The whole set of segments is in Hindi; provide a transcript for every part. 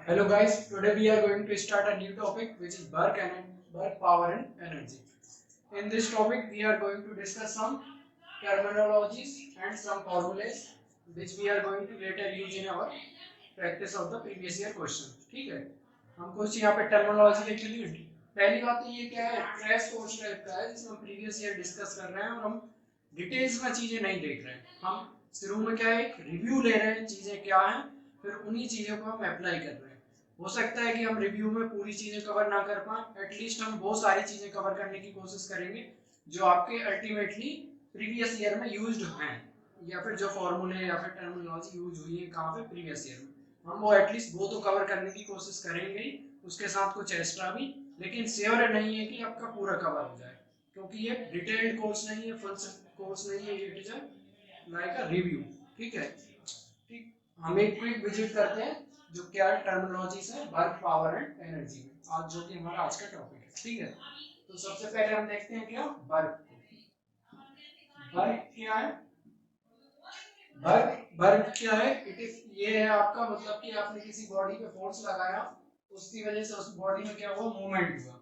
Hello guys, today we are going to start a new topic which is work, power and energy. In this topic we are going to discuss some terminologies and some formulas which we are going to later use in our practice of the previous year question. ठीक है, हम कुछ यहाँ पे terminology देख लीजिए. पहली बात तो ये क्या है, crash course टाइप का है जिसमें हम previous year डिस्कस कर रहे हैं और हम डिटेल्स में चीजें नहीं देख रहे हैं. हम शुरू में क्या है, एक रिव्यू ले रहे हैं, चीजें क्या हैं, फिर उन्हीं चीजों को हम अप्लाई कर रहे हैं. हो सकता है कि हम रिव्यू में पूरी चीजें कवर ना कर पाए, एटलीस्ट हम बहुत सारी चीजें कवर करने की कोशिश करेंगे जो आपके अल्टीमेटली प्रीवियस ईयर में यूज्ड हैं, या फिर जो फॉर्मूले या फिर टर्मिनोलॉजी यूज हुई है कहाँ पे, प्रीवियस ईयर में. हम वो एटलीस्ट वो तो कवर करने की कोशिश करेंगे ही, उसके साथ कुछ एक्स्ट्रा भी. लेकिन श्योर नहीं है कि आपका पूरा कवर हो जाए, क्योंकि ये डिटेल्ड कोर्स नहीं है, फुल कोर्स नहीं है, it is like a review. ठीक है, ठीक. हम एक क्विक विजिट करते हैं जो क्या टर्मिनोलॉजीज है वर्क, पावर एंड एनर्जी में, आज जो कि हमारा आज का टॉपिक है. ठीक है, तो सबसे पहले हम देखते हैं क्या वर्क. वर्क क्या है, वर्क क्या है, इट इज ये है आपका मतलब कि आपने किसी बॉडी पे फोर्स लगाया, उसकी वजह से उस बॉडी में क्या हुआ, मूवमेंट हुआ,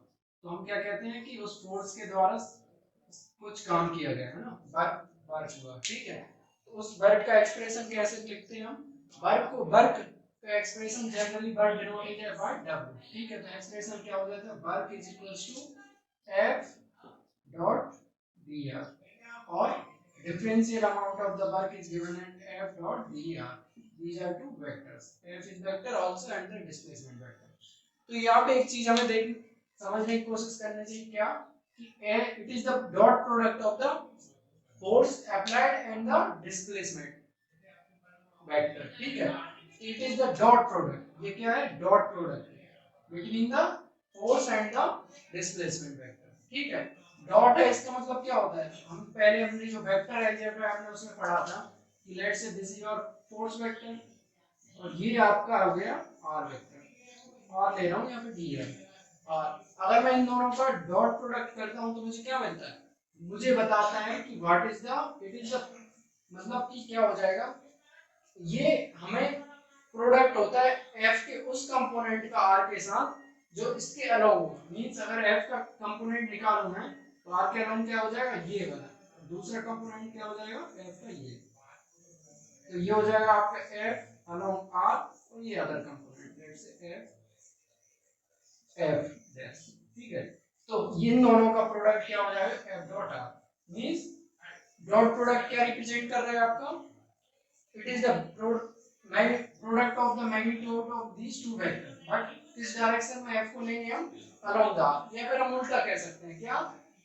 तो हम क्या कहते हैं कि उस फोर्स के द्वारा कुछ काम किया गया है ना, वर्क वर्क हुआ. ठीक है, तो उस वर्क का एक्सप्रेशन कैसे लिखते हैं हम, वर्क का एक्सप्रेशन जनरली वर्क डिनोटेड है बाय W. ठीक है, तो एक्सप्रेशन क्या हो जाता है, work is equals to F dot dr, और differential amount of the work is given at F dot dr. These are two vectors. F is vector also and the displacement vector. तो यहाँ पे एक चीज हमें देख समझने की कोशिश करनी चाहिए क्या, कि it is the dot product of the force applied and the displacement vector. ठीक है, it is the dot product. ये क्या है, dot product between the force and the displacement vector. ठीक है, डॉट है इसका मतलब क्या होता है, हम पहले हमने जो वेक्टर अलजेब्रा हमने उसमें पढ़ा था कि let's say this is your force vector और ये आपका हो गया आर वेक्टर. आर ले रहा हूँ यहाँ पे डी है. और अगर मैं इन दोनों का डॉट प्रोडक्ट करता हूँ तो मुझे क्या मिलता है, मुझे बताता है कि what is the it is the मतलब कि क्या हो जाएगा, ये हमें प्रोडक्ट होता है एफ के उस कंपोनेंट का आर के साथ जो इसके अलाउ हो. मींस अगर एफ का कंपोनेंट निकालूं मैं तो आर के अलाउ क्या हो जाएगा, ये वाला. दूसरा कंपोनेंट क्या हो जाएगा एफ का, ये. तो ये हो जाएगा आपका एफ अलाउ आर, और ये other component let's say F F dash. ठीक है, तो इन दोनों का प्रोडक्ट क्या हो जाएगा, F dot are. Means dot product क्या रिप्रेजेंट कर रहा है आपका, it is the product of the magnitude of these two vectors, but इस डायरेक्शन में f को लेंगे हम along the r, या फिर हम उल्टा कह सकते हैं क्या,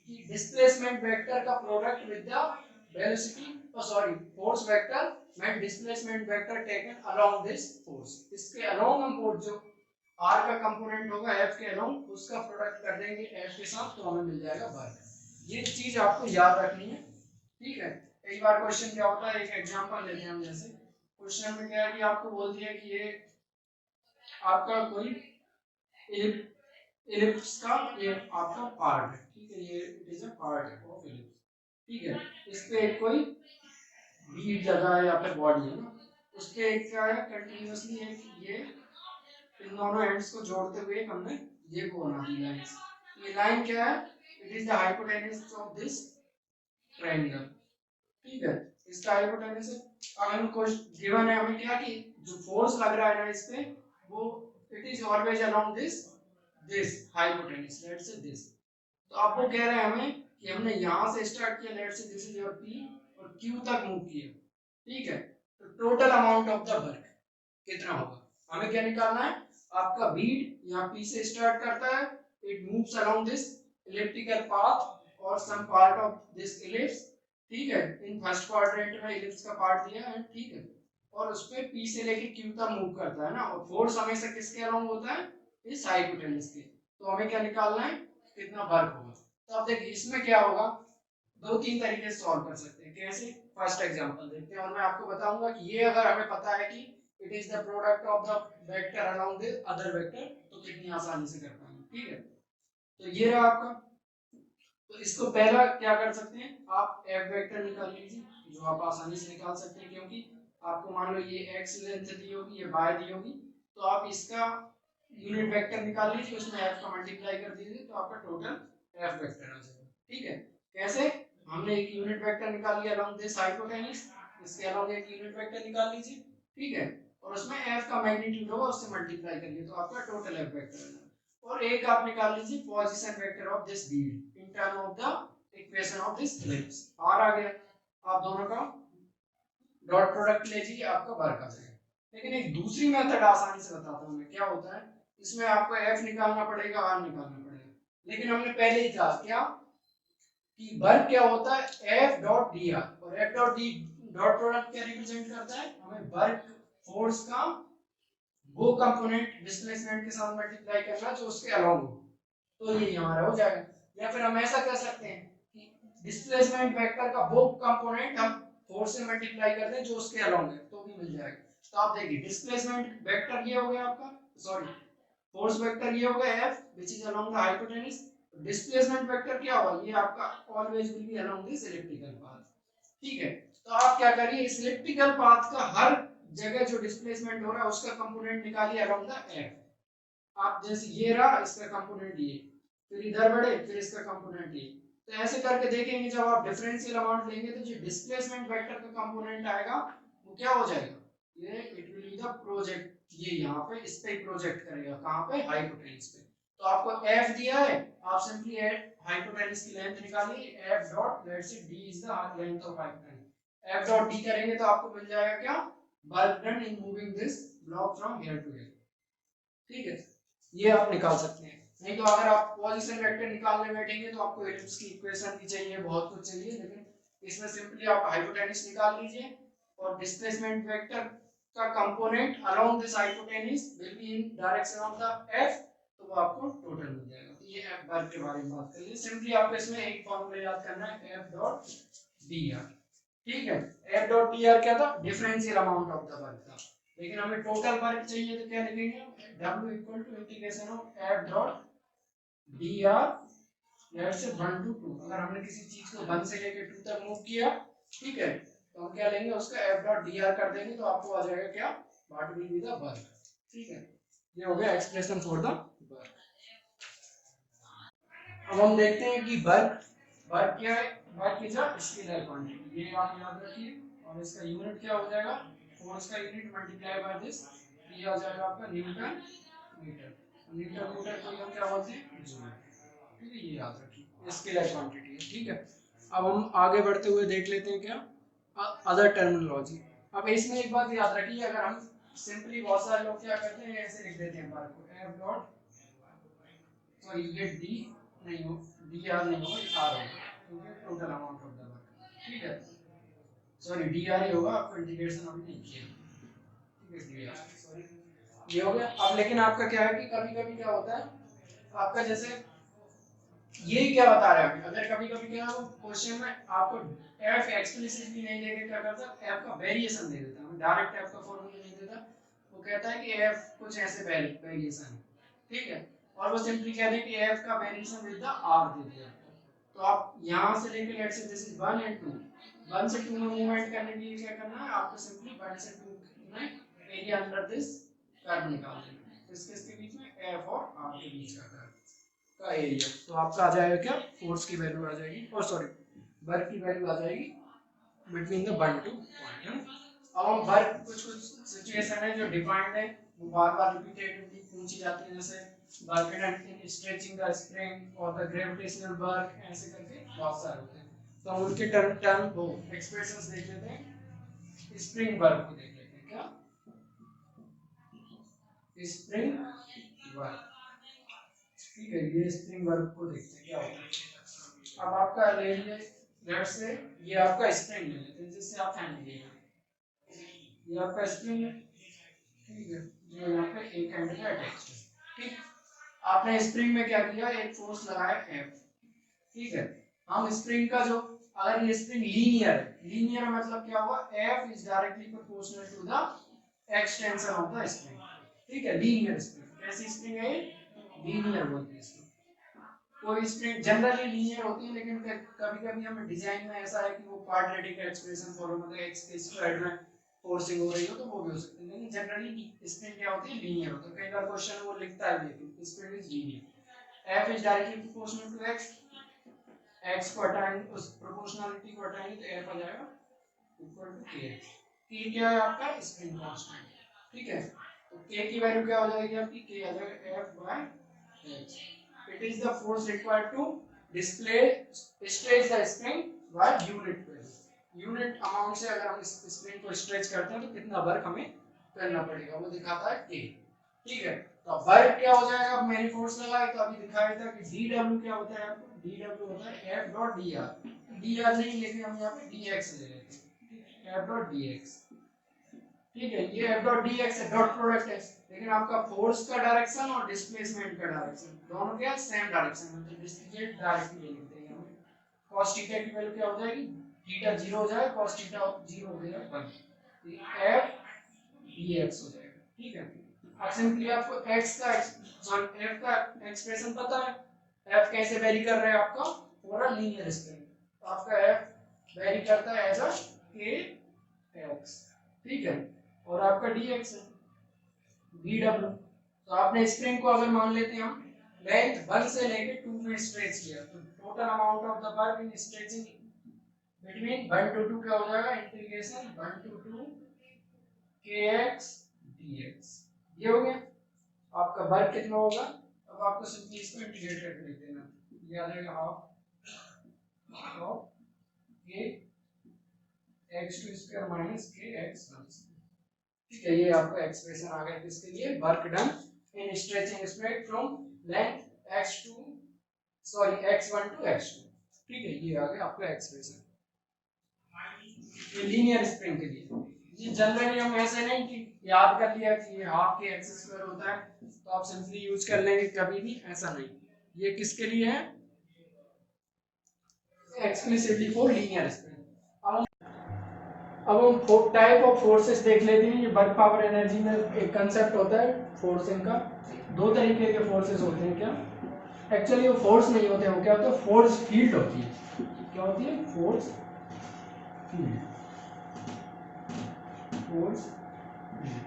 कि डिस्प्लेसमेंट वेक्टर का product with the velocity force vector में displacement vector taken along this force. इसके अलोंग हम फोर्स जो r का कंपोनेंट होगा f के अलोंग, उसका प्रोडक्ट कर देंगे f के साथ, तो हमें मिल जाएगा वर्क. ये चीज आपको याद रखनी है. ठीक है, कई बार क्वेश्चन क्या होता है, एक एग्जांपल लेते हैं हम. जैसे क्वेश्चन में क्या है कि आपको बोल दिया कि ये आपका कोई इलिप्स का ये आपका पार्ट है. ठीक है, ये it is a part of ellipse. ठीक है, इस पे एक कोई बीड जगह है या फिर बॉडी है ना, उसके एक क्या है, कंटिन्यूअसली एक ये इन दोनों एंड्स को जोड़ते हुए हमने ये को बना दी लाइन. ये लाइन क्या है, it is the hypotenuse of this triangle. ठीक है, इसका हाइपोटेन्यूज अगर हमको गिवन है हमें क्या, कि जो फोर्स लग रहा है ना इस पे, वो it is always along this hypotenuse, let's say this. तो आपको कह रहे हैं हमें कि हमने यहां से स्टार्ट किया, let's say this is your P, और क्यू तक मूव किया. ठीक है, तो total amount of the work कितना होगा, हमें क्या निकालना है. आपका बीड यहाँ पी से स्टार्ट करता है, it moves along this elliptical path और some part of this ellipse. ठीक है, इन फर्स्ट क्वाड्रेंट में इलिप्स का पार्ट दिया है. ठीक है, और उस पे पी से लेके क्यू तक मूव करता है ना, और फोर्स हमेशा किसके अलोंग होता है, इस हाइपोटेन्यूज के. तो हमें क्या निकालना है, कितना वर्क होगा. तो अब देखिए इसमें क्या होगा, दो तीन तरीके से सॉल्व कर सकते हैं. कैसे, फर्स्ट एग्जांपल देखते हैं और मैं आपको बताऊंगा कि ये अगर हमें पता है कि it is the product of the vector along the other vector, तो कितनी आसानी से कर पाएंगे. ठीक है, तो ये रहा आपका. तो इसको पहला क्या कर सकते हैं, आप एफ वेक्टर निकाल लीजिए, जो आप आसानी से निकाल सकते हैं, क्योंकि आपको मान लो ये एक्स लेंथ दी होगी, ये वाई दी होगी, तो आप इसका यूनिट वेक्टर निकाल लीजिए, उसमें f का मल्टीप्लाई कर दीजिए तो आपका टोटल f वेक्टर आ जाएगा। ठीक है, कैसे? हमने एक यूनिट वेक्टर निकाल लिया अलोंग दिस हाइपोटेन्यूज, इसके अलोंग एक यूनिट वेक्टर निकाल लीजिए, ठीक है, और उसमें f का मैग्नीट्यूड होगा उससे मल्टीप्लाई करिए तो आपका टोटल f वेक्टर आ जाएगा। और एक आप निकाल लीजिए position vector of this Beed in term of the equation of this ellipse, r आ गया, आप दोनों का डॉट प्रोडक्ट लीजिए, आपका वर्क आ जाएगा। लेकिन एक दूसरी मेथड आसानी से बताता हूं मैं, क्या होता है इसमें आपको f निकालना पड़ेगा, r निकालना पड़ेगा, लेकिन हमने पहले ही कहा क्या कि वर्क क्या होता है f डॉट dr, और f dot d dot product क्या रिप्रेजेंट करता है, हमें वर्क फोर्स का वो कंपोनेंट डिस्प्लेसमेंट के साथ मल्टीप्लाई करना जो उसके अलोंग हो, तो ये हमारा हो जाएगा। या फिर हम ऐसा कह सकते हैं कि डिस्प्लेसमेंट वेक्टर का वो कंपोनेंट हम फोर्स से मल्टीप्लाई कर दें जो उसके अलोंग है, तो भी मिल जाएगा। तो आप देखिए डिस्प्लेसमेंट वेक्टर ये हो गया आपका, सॉरी फोर्स वेक्टर ये हो गया f which is along the hypotenuse, displacement vector क्या होगा, ये आपका always will be along this elliptical path. ठीक है, तो आप क्या करिए इस इलिप्टिकल पाथ का हर जगह जो डिस्प्लेसमेंट हो रहा है उसका कंपोनेंट निकालिए अलोंग द f। आप जैसे ये रहा इसका कंपोनेंट ये, फिर इधर बढ़े फिर इसका कंपोनेंट ये, तो ऐसे करके देखेंगे जब आप डिफरेंशियल अमाउंट लेंगे तो जो डिस्प्लेसमेंट वेक्टर का कंपोनेंट आएगा वो क्या हो जाएगा, ये it will be the project, ये यहाँ पे इस पे प्रोजेक्ट करेगा, कहाँ पे, हाइपोटेन्यूज पे। तो आपको f दिया है, आप सिंपली हाइपोटेन्यूज की लेंथ निकालिए, f dot let's say d is the length of hypotenuse, f dot d करेंगे तो आपको मिल जाएगा क्या, work done in moving this block from here to here. ठीक है, ये आप निकाल सकते हैं। नहीं तो अगर आप पोजीशन वेक्टर निकालने बैठेंगे तो आपको एलिप्स की इक्वेशन भी चाहिए, बहुत कुछ चाहिए, लेकिन इसमें सिंपली आप हाइपोटेन्यूज निकाल लीजिए और डिस्प्लेसमेंट वेक्टर का component along this hypotenuse will be in direction of the f, तो वो आपको टोटल मिल जाएगा। तो ये f वर्क के बारे में बात कर ली, सिंपली आपको इसमें एक फार्मूला याद करना है f डॉट dr। ठीक है, f डॉट dr क्या था, differential amount of the work था, लेकिन हमें टोटल वर्क चाहिए तो क्या लिखेंगे, w equal to integration of f dot dr let's say 1 to 2, अगर हमने किसी चीज को 1 से लेके 2 तक मूव किया, ठीक है, तो हम क्या लेंगे उसका f डॉट dr कर देंगे तो आपको आ जाएगा क्या, what will be the work. ठीक है, ये हो गया एक्सप्रेशन फॉर द वर्क। अब हम देखते हैं कि वर्क वर्क क्या है, work is a scalar quantity, ये आप याद रखिए, और इसका यूनिट क्या हो जाएगा, फोर्स का यूनिट मल्टीप्लाई बाय दिस, ये आ जाएगा आपका न्यूटन मीटर, न्यूटन मीटर को हम क्या बोलते हैं, जूल। ठीक है, ये याद रखिए स्केलर क्वांटिटी है। ठीक है, अब हम आगे बढ़ते हुए देख लेते हैं क्या अदर टर्मिनोलॉजी। अब इसमें एक बात याद रखिए, अगर हम सिंपली, बहुत सारे लोग क्या करते हैं ऐसे लिख देते हैं वर्क को f डॉट, सॉरी ये d नहीं हो, dr नहीं होगा, r होगा, क्योंकि total amount of the work. ठीक है, सॉरी dr ही होगा, आपको इंटीग्रेशन अभी नहीं किया। ठीक है, dr सॉरी, ये हो गया। अब लेकिन आपका क्या है कि कभी कभी क्या होता है आपका, जैसे ये क्या बता रहा है हमें, अगर कभी कभी क्या हो क्वेश्चन में आपको f एक्सप्लिसिटली नहीं देके क्या करता है, f का वेरिएशन दे देता है, हमें डायरेक्ट f का फॉर्मूला नहीं देता, वो कहता है कि f कुछ ऐसे वेरिएशन है। ठीक है, और वो सिंपली कह दे कि f का वेरिएशन विद द r दे दिया, तो आप यहां से लेके let's say this is 1 and 2, 1 से 2 में मूवमेंट करने के लिए क्या करना है आपको, सिंपली 1 से 2 में एरिया अंडर दिस कर्व निकाल देना है, इसके बीच में f और r के बीच का कर्व का एरिया, तो आपका आ जाएगा क्या, फोर्स की वैल्यू आ जाएगी, और सॉरी वर्क की वैल्यू आ जाएगी बिटवीन द 1 टू पॉइंट, है ना। अब हम वर्क कुछ कुछ सिचुएशन है जो डिफाइंड है, वो बार बार रिपीटेडली पूछी जाती है, जैसे work in stretching the spring और द ग्रेविटेशनल वर्क, ऐसे करके बहुत सारे होते हैं, तो हम उनके टर्म टर्म वो एक्सप्रेशंस देख लेते हैं। स्प्रिंग वर्क को देख लेते हैं, क्या स्प्रिंग वर्क। ठीक है, ये स्प्रिंग वर्क को देखते हैं क्या होता है। अब आपका ले लिए लेट्स से ये आपका स्प्रिंग ले लेते हैं, जिससे आप हैंड लीजिएगा, ये आपका स्प्रिंग है, ठीक है, जो यहाँ पे एक हैंड पे अटैच है। ठीक, आपने स्प्रिंग में क्या किया, एक फोर्स लगाया F। ठीक है, हम स्प्रिंग का जो, अगर ये स्प्रिंग लीनियर है, लीनियर मतलब क्या हुआ, F is directly proportional to the extension of the spring. ठीक है, लीनियर स्प्रिंग, कैसी स्प्रिंग है, लीनियर बोलते हैं इसको। कोई स्प्रिंग जनरली लीनियर होती है, लेकिन कभी कभी हमें डिजाइन में ऐसा है कि वो क्वाड्रेटिक एक्सप्रेशन फॉलो, मतलब x के स्क्वायर में फोर्सिंग हो रही हो तो वो भी हो सकती है, लेकिन जनरली स्प्रिंग क्या होती है, लीनियर होता है। कई बार क्वेश्चन वो लिखता है लेकिन spring is linear. F is directly proportional to X, X को हटाएंगे, उस प्रोपोर्शनलिटी को हटाएंगे तो एफ आ जाएगा इक्वल टू के एक्स। के क्या है आपका स्प्रिंग कांस्टेंट, ठीक है। तो के की वैल्यू क्या हो जाएगी आपकी, के आ जाएगा F by X. It is the force required to display stretch the spring by unit force. Unit amount से अगर हम इस स्प्रिंग को स्ट्रेच करते हैं तो कितना वर्क हमें करना पड़ेगा, वो दिखाता है के, ठीक है। तो वर्क क्या हो जाएगा, अब मैंने फोर्स लगाया तो अभी दिखाया था कि डी डब्ल्यू क्या होता है आपको, डी डब्ल्यू होता है F dot D R. D R नहीं लेके हम यहाँ पे डी एक्स ले लेते हैं, एफ डॉट डी एक्स, ठीक है। ये एफ डॉट डी एक्स है, डॉट प्रोडक्ट है, लेकिन आपका फोर्स का डायरेक्शन और डिस्प्लेसमेंट का डायरेक्शन दोनों क्या सेम डायरेक्शन में, तो डिस्प्लेसमेंट डायरेक्टली ले लेते हैं हम। cos थीटा की वैल्यू क्या हो जाएगी, थीटा 0 हो जाएगा, cos थीटा 0 हो जाएगा 1, एफ dx हो जाएगा, ठीक है। अब सिंपली आपको x का सॉरी f का एक्सप्रेशन पता है, f कैसे वेरी कर रहा है आपका पूरा लीनियर स्प्रिंग, तो आपका f वेरी करता है एज अ kx, ठीक है। और आपका dx है dw। तो आपने स्प्रिंग को अगर मान लेते हैं हम लेंथ 1 से लेके 2 में स्ट्रेच किया, तो total amount of the work in stretching between 1 to 2 क्या हो जाएगा, इंटीग्रेशन 1 to 2 kx dx। ये हो गया आपका वर्क कितना होगा। अब आपको सिंपली इसको इंटीग्रेट करके लिख देना, ये आ जाएगा half of k x² minus k x1, ठीक है। ये आपका एक्सप्रेशन आ गया किसके लिए, work done in stretching spring from length x1 to x2, ठीक है। ये आ गया आपका एक्सप्रेशन, ये लीनियर स्प्रिंग के लिए। ये जनरली हम ऐसे नहीं कि याद कर लिया कि ये हाफ के x² होता है तो आप सिंपली यूज कर लेंगे, कभी भी ऐसा नहीं। ये किसके लिए है, एक्सप्लिसिटली फॉर लीनियर स्प्रिंग। अब हम टाइप ऑफ फोर्सेस देख लेते हैं। ये वर्क पावर एनर्जी में एक कंसेप्ट होता है फोर्सिंग का, दो तरीके के फोर्सेस होते हैं। क्या एक्चुअली वो फोर्स नहीं होते हैं, वो क्या होता है, फोर्स फील्ड होती है। क्या होती है, फोर्स फील्ड, फोर्स फील्ड।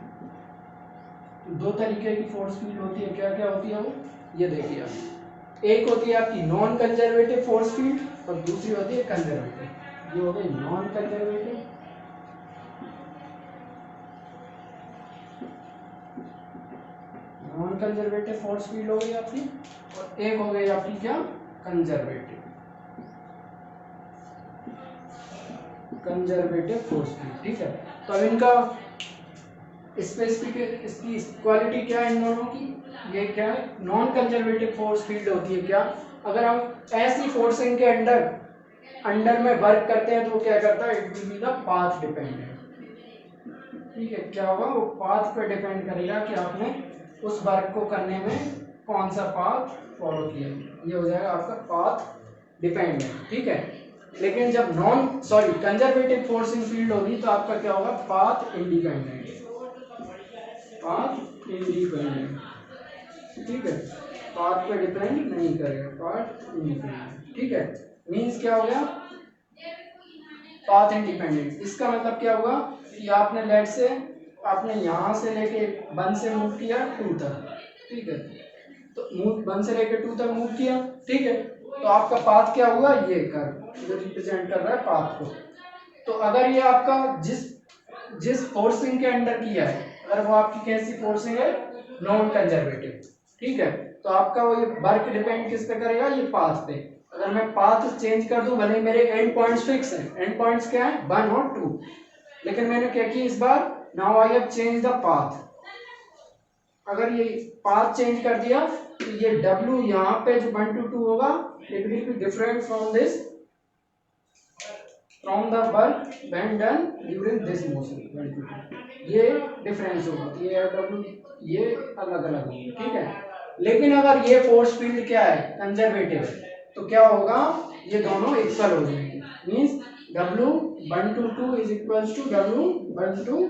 दो तरीके की फोर्स फील्ड होती है, क्या क्या होती है वो, ये देखिए आप। एक होती है आपकी नॉन कंजर्वेटिव फोर्स फील्ड और दूसरी होती है कंजर्वेटिव। ये हो गई non conservative, non conservative force field हो गई आपकी, और एक हो गई आपकी क्या, कंजर्वेटिव, कंजर्वेटिव फोर्स फील्ड, ठीक है। तो अब इनका स्पेसिफिक, इसकी क्वालिटी क्या है इन दोनों की, ये क्या है, नॉन कंजर्वेटिव फोर्स फील्ड होती है क्या, अगर हम ऐसी फोर्सिंग के अंडर में वर्क करते हैं तो वो क्या करता है, it will be the path dependent, ठीक है। क्या होगा, वो पाथ पे डिपेंड करेगा कि आपने उस वर्क को करने में कौन सा पाथ फॉलो किया, ये हो जाएगा आपका पाथ डिपेंडेंट, ठीक है। लेकिन जब कंजर्वेटिव फोर्सिंग फील्ड होगी तो आपका क्या होगा, पाथ इंडिपेंडेंट, पाथ इंडिपेंडेंट, ठीक है। पाथ पे डिपेंड नहीं करेगा, पाथ इंडिपेंडेंट, ठीक है। मींस क्या हो गया, पाथ इंडिपेंडेंट। इसका मतलब क्या हुआ कि आपने लेट से आपने यहाँ से लेके 1 से मूव किया 2 तक, ठीक है। तो 1 से लेके 2 तक मूव किया, ठीक है। तो आपका पाथ क्या हुआ, ये कर्व जो रिप्रेजेंट कर रहा है पाथ को। तो अगर ये आपका जिस फोर्सिंग के अंडर किया है, अगर वो आपकी कैसी फोर्सिंग है, नॉन कंजर्वेटिव, ठीक है, तो आपका वो ये वर्क डिपेंड किस पे करेगा, ये पाथ पे। अगर मैं पाथ चेंज कर दूं, भले मेरे एंड पॉइंट्स फिक्स हैं, एंड पॉइंट्स क्या है, 1 और 2, लेकिन मैंने क्या किया इस बार, now I have change the path. अगर ये पाथ चेंज कर दिया तो ये W यहाँ पे जो 1 to 2 होगा, it will be different from this, from the work when done during this motion. ये डिफरेंस होगा, ये W ये अलग अलग होगा, ठीक है। लेकिन अगर ये फोर्स फील्ड क्या है, कंजर्वेटिव है, तो क्या होगा, ये दोनों इक्वल हो जाएंगे। Means W1 to 2 is equals to W1 to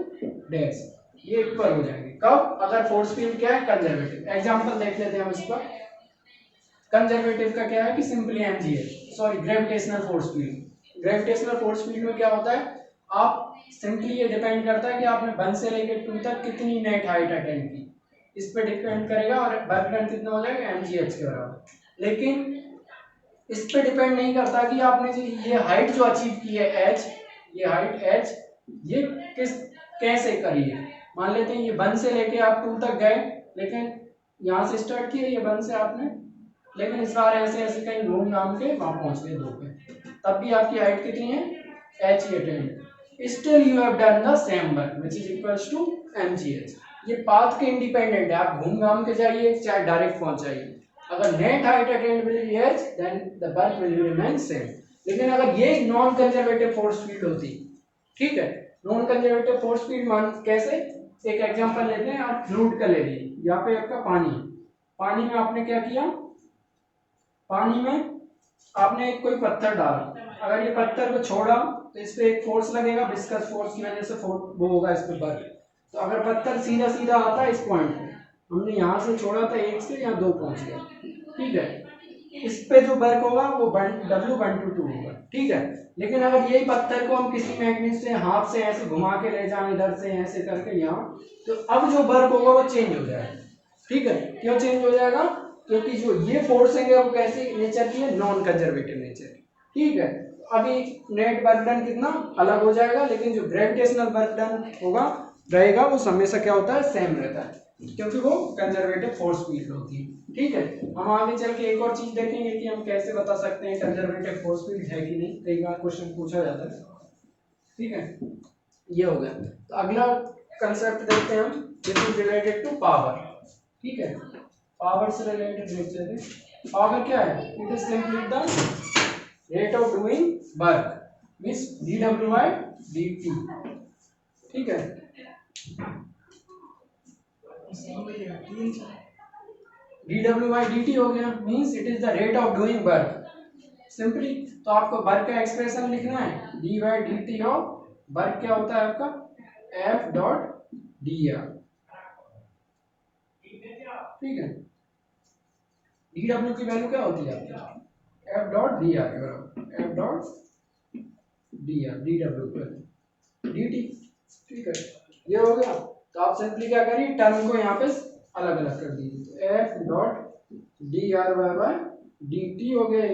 dash, ये इक्वल हो जाएंगे। कब, अगर फोर्स फील्ड क्या है, कंजर्वेटिव। एग्जांपल देख लेते हैं हम इसका। कंजर्वेटिव का क्या है कि सिंपली mg है, sorry gravitational force field. Gravitational force field में क्या होता है, आप सिंपली ये डिपेंड करता है कि आपने 1 से लेकर 2 तक कितनी नेट हाइट अटेंड की, इस पे डिपेंड करेगा और वर्क डन कितना हो जाएगा mgh के बराबर। लेकिन इस पे डिपेंड नहीं करता कि आपने जो ये हाइट जो अचीव की है h, ये हाइट h ये किस कैसे करी है। मान लेते हैं ये 1 से लेके आप 2 तक गए, लेकिन यहाँ से स्टार्ट किया ये 1 से आपने, लेकिन इस बार ऐसे ऐसे कहीं घूम घाम के वहां पहुंच गए 2 पे, तब भी आपकी हाइट कितनी है h ही attained, still you have done the same work which is equals to mgh। ये पाथ के इंडिपेंडेंट है, आप घूम घाम के जाइए चाहे डायरेक्ट पहुंच जाइए। अगर net height attained will be h then the work will remain same. लेकिन अगर ये नॉन कंजर्वेटिव फोर्स फील्ड होती, ठीक है, नॉन कंजर्वेटिव फोर्स फील्ड मान कैसे, एक एग्जांपल लेते हैं, आप फ्लूइड का ले लीजिए, यहाँ पे आपका पानी, पानी में आपने क्या किया, पानी में आपने कोई पत्थर डाला, अगर ये पत्थर को छोड़ा तो इस पे एक फोर्स लगेगा, विस्कस फोर्स की वजह से वो होगा इस पे वर्क। तो अगर पत्थर सीधा सीधा आता है इस पॉइंट पे, हमने यहाँ से छोड़ा था 1 से यहाँ 2 पहुंच गया, ठीक है, इस पे जो वर्क होगा वो W1/2 होगा, ठीक है। लेकिन अगर यही पत्थर को हम किसी मैग्नेट से हाथ से ऐसे घुमा के ले जाएं इधर से ऐसे करके यहाँ, तो अब जो वर्क होगा वो चेंज हो जाएगा, ठीक है। क्यों चेंज हो जाएगा, क्योंकि जो ये फोर्स है वो कैसे नेचर की है, नॉन कंजर्वेटिव नेचर, ठीक है। अभी नेट वर्क डन कितना अलग हो जाएगा, लेकिन जो ग्रेविटेशनल वर्क डन होगा रहेगा वो हमेशा क्या होता है, सेम रहता है, क्योंकि वो कंजर्वेटिव फोर्स फील्ड होती है, ठीक है। हम आगे चल के एक और चीज देखेंगे कि हम कैसे बता सकते हैं कंजर्वेटिव फोर्स फील्ड है कि नहीं, कई बार क्वेश्चन पूछा जाता है, ठीक है। ये हो गया। तो अगला कंसेप्ट देखते हैं हम, this is related to power, ठीक है, पावर से रिलेटेड देखते हैं। पावर क्या है, it is simply the rate of doing work means dw/dt, ठीक है। dw/dt हो गया, means it is the rate of doing work simply. तो आपको वर्क का एक्सप्रेशन लिखना है, d/dt ऑफ वर्क क्या होता है आपका F.dr, ठीक है। dw की वैल्यू क्या होती है आपकी F.dr के बराबर, F.dr dw पर dt, ठीक है। ये हो गया। तो आप सिंपली क्या करिए, टर्म को यहाँ पे अलग अलग कर दीजिए, तो F.dr बराबर dt हो गए,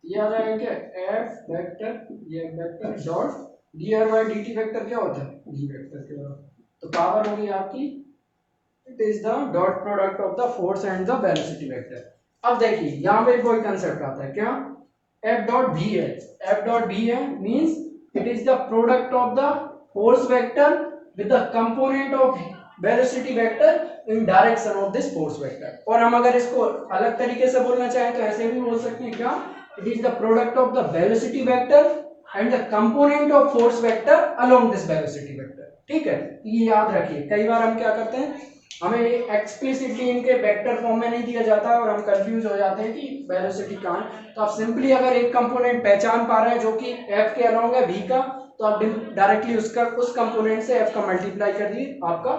ये आ जाएगा क्या F वेक्टर, ये वेक्टर डॉट dr/dt वेक्टर क्या होता है d वेक्टर के बराबर। तो पावर होगी आपकी, it is the dot product of the force and the velocity vector. अब देखिए यहाँ पे कोई कंसेप्ट आता है क्या, F.v है, F.v है means it is the product of the force vector with the component of velocity vector in direction of this force vector. और हम अगर इसको अलग तरीके से बोलना चाहें तो ऐसे भी बोल सकते हैं क्या, it is the product of the velocity vector and the component of force vector along this velocity vector, ठीक है। ये याद रखिए, कई बार हम क्या करते हैं, हमें एक्सप्लिसिटली इनके वेक्टर फॉर्म में नहीं दिया जाता और हम कंफ्यूज हो जाते हैं कि वेलोसिटी कहाँ है। तो आप सिंपली अगर एक कंपोनेंट पहचान पा रहे हैं जो कि f के अलोंग है v का, तो आप डायरेक्टली उसका उस कंपोनेंट से f का मल्टीप्लाई कर दिए, आपका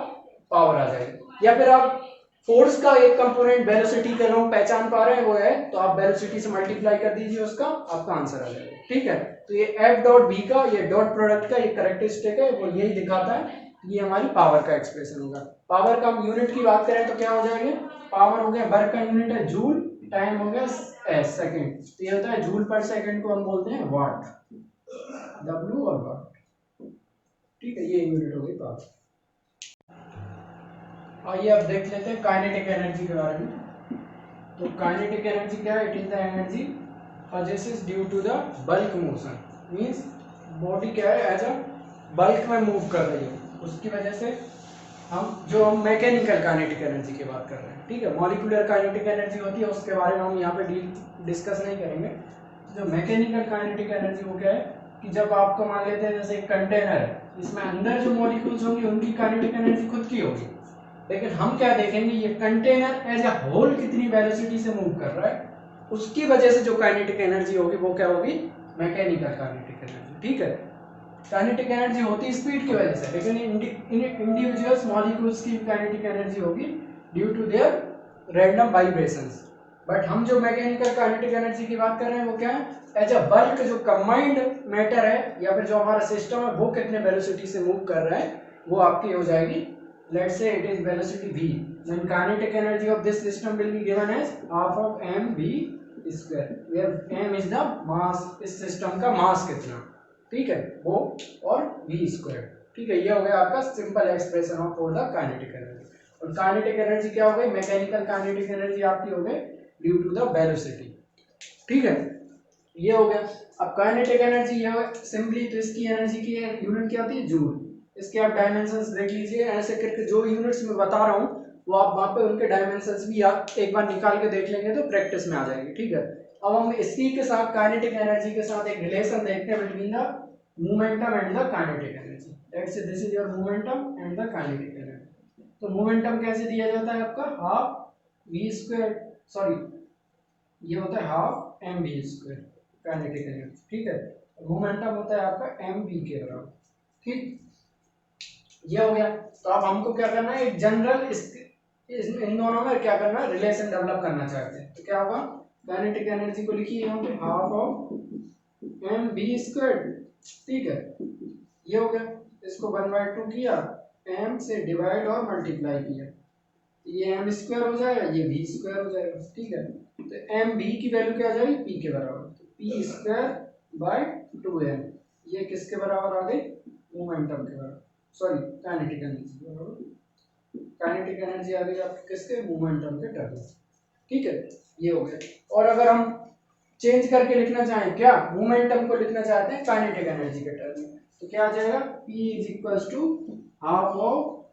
पावर आ जाएगा। या फिर आप फोर्स का एक कंपोनेंट वेलोसिटी के अलोंग पहचान पा रहे हैं वो है, तो आप वेलोसिटी से मल्टीप्लाई कर दीजिए उसका, आपका आंसर आ जाएगा, ठीक है। तो ये F.v का ये डॉट प्रोडक्ट का ये कैरेक्टरिस्टिक है, वो यही दिखाता है, ये हमारी पावर का एक्सप्रेशन होगा। पावर का हम यूनिट की बात करें तो क्या हो जाएंगे, पावर हो गया, वर्क का यूनिट है जूल, टाइम हो गया एस सेकंड, तो ये होता है जूल पर सेकंड को हम बोलते हैं वाट, W और वाट, ठीक है, ये यूनिट हो गई पावर। आइए अब देख लेते हैं काइनेटिक एनर्जी के बारे में। तो काइनेटिक एनर्जी क्या है, it is the energy possessed due to the bulk motion, means body क्या है एज अ बल्क में मूव कर रही है, उसकी वजह से हम मैकेनिकल काइनेटिक एनर्जी की बात कर रहे हैं, ठीक है। मॉलिक्यूलर काइनेटिक एनर्जी होती है, उसके बारे में हम यहाँ पे डिस्कस नहीं करेंगे। जो मैकेनिकल काइनेटिक एनर्जी वो क्या है कि जब आपको मान लेते हैं जैसे एक कंटेनर है, इसमें अंदर जो मॉलिक्यूल्स होंगे उनकी काइनेटिक एनर्जी खुद की होगी, लेकिन हम क्या देखेंगे ये कंटेनर एज अ होल कितनी वेलोसिटी से मूव कर रहा है, उसकी वजह से जो काइनेटिक एनर्जी होगी वो क्या होगी, मैकेनिकल काइनेटिक एनर्जी, ठीक है। काइनेटिक एनर्जी होती है स्पीड की वजह से, लेकिन इंडिविजुअल्स मॉलिक्यूल्स की काइनेटिक एनर्जी होगी due to their random vibrations, but हम जो मैकेनिकल काइनेटिक एनर्जी की बात कर रहे हैं वो क्या है, एज अ बल्क जो कंबाइंड मैटर है या फिर जो हमारा सिस्टम है वो कितने वेलोसिटी से मूव कर रहा है वो आपकी हो जाएगी, let's say it is velocity v, then kinetic energy of this system will be given as half of mv square, where m is the mass, इस सिस्टम का मास कितना, ठीक है वो, और v स्क्वायर, ठीक है। ये हो गया आपका simple expression of for the kinetic energy. और काइनेटिक एनर्जी क्या हो गई, मैकेनिकल काइनेटिक एनर्जी आपकी हो गई ड्यू टू द वेलोसिटी, ठीक है, ये हो गया। अब काइनेटिक एनर्जी ये सिंपली, तो इसकी एनर्जी की यूनिट क्या होती है, जूल। इसके आप डायमेंशंस देख लीजिए, ऐसे करके जो यूनिट्स मैं बता रहा हूँ वो आप वहाँ पे उनके डायमेंशंस भी आप एक बार निकाल के देख लेंगे तो प्रैक्टिस में आ जाएगी, ठीक है। अब हम इसी के साथ काइनेटिक एनर्जी के साथ एक रिलेशन देखते हैं between the momentum and the kinetic energy. Let's say this is your momentum and the kinetic energy. तो मोमेंटम कैसे दिया जाता है आपका, हाफ v स्क्वायर, सॉरी ये होता है half M v square kinetic energy, ठीक है। मोमेंटम होता है आपका एम बी के बराबर, ठीक, ये हो गया। तो अब हमको क्या करना है, एक जनरल इन दोनों में क्या करना है, रिलेशन डेवलप करना चाहते हैं। तो क्या होगा, काइनेटिक एनर्जी को लिखिए यहाँ पे half of M v square, ठीक है, ये हो गया। इसको 1/2 किया, एम से डिवाइड और मल्टीप्लाई किया, ये एम स्क्वायर हो जाएगा, ये v स्क्वायर हो जाएगा, ठीक है। तो एम v की वैल्यू क्या आ जाएगी, p के बराबर, तो p स्क्वायर बाय 2m, ये किसके बराबर आ गई, मोमेंटम के बराबर, सॉरी काइनेटिक एनर्जी के बराबर। काइनेटिक एनर्जी आ गई आपके किसके, मोमेंटम के टर्म, ठीक है, ये हो गया। और अगर हम चेंज करके लिखना चाहें क्या, मोमेंटम को लिखना चाहते हैं काइनेटिक एनर्जी के टर्म में, तो क्या आ जाएगा, p is equals to half of,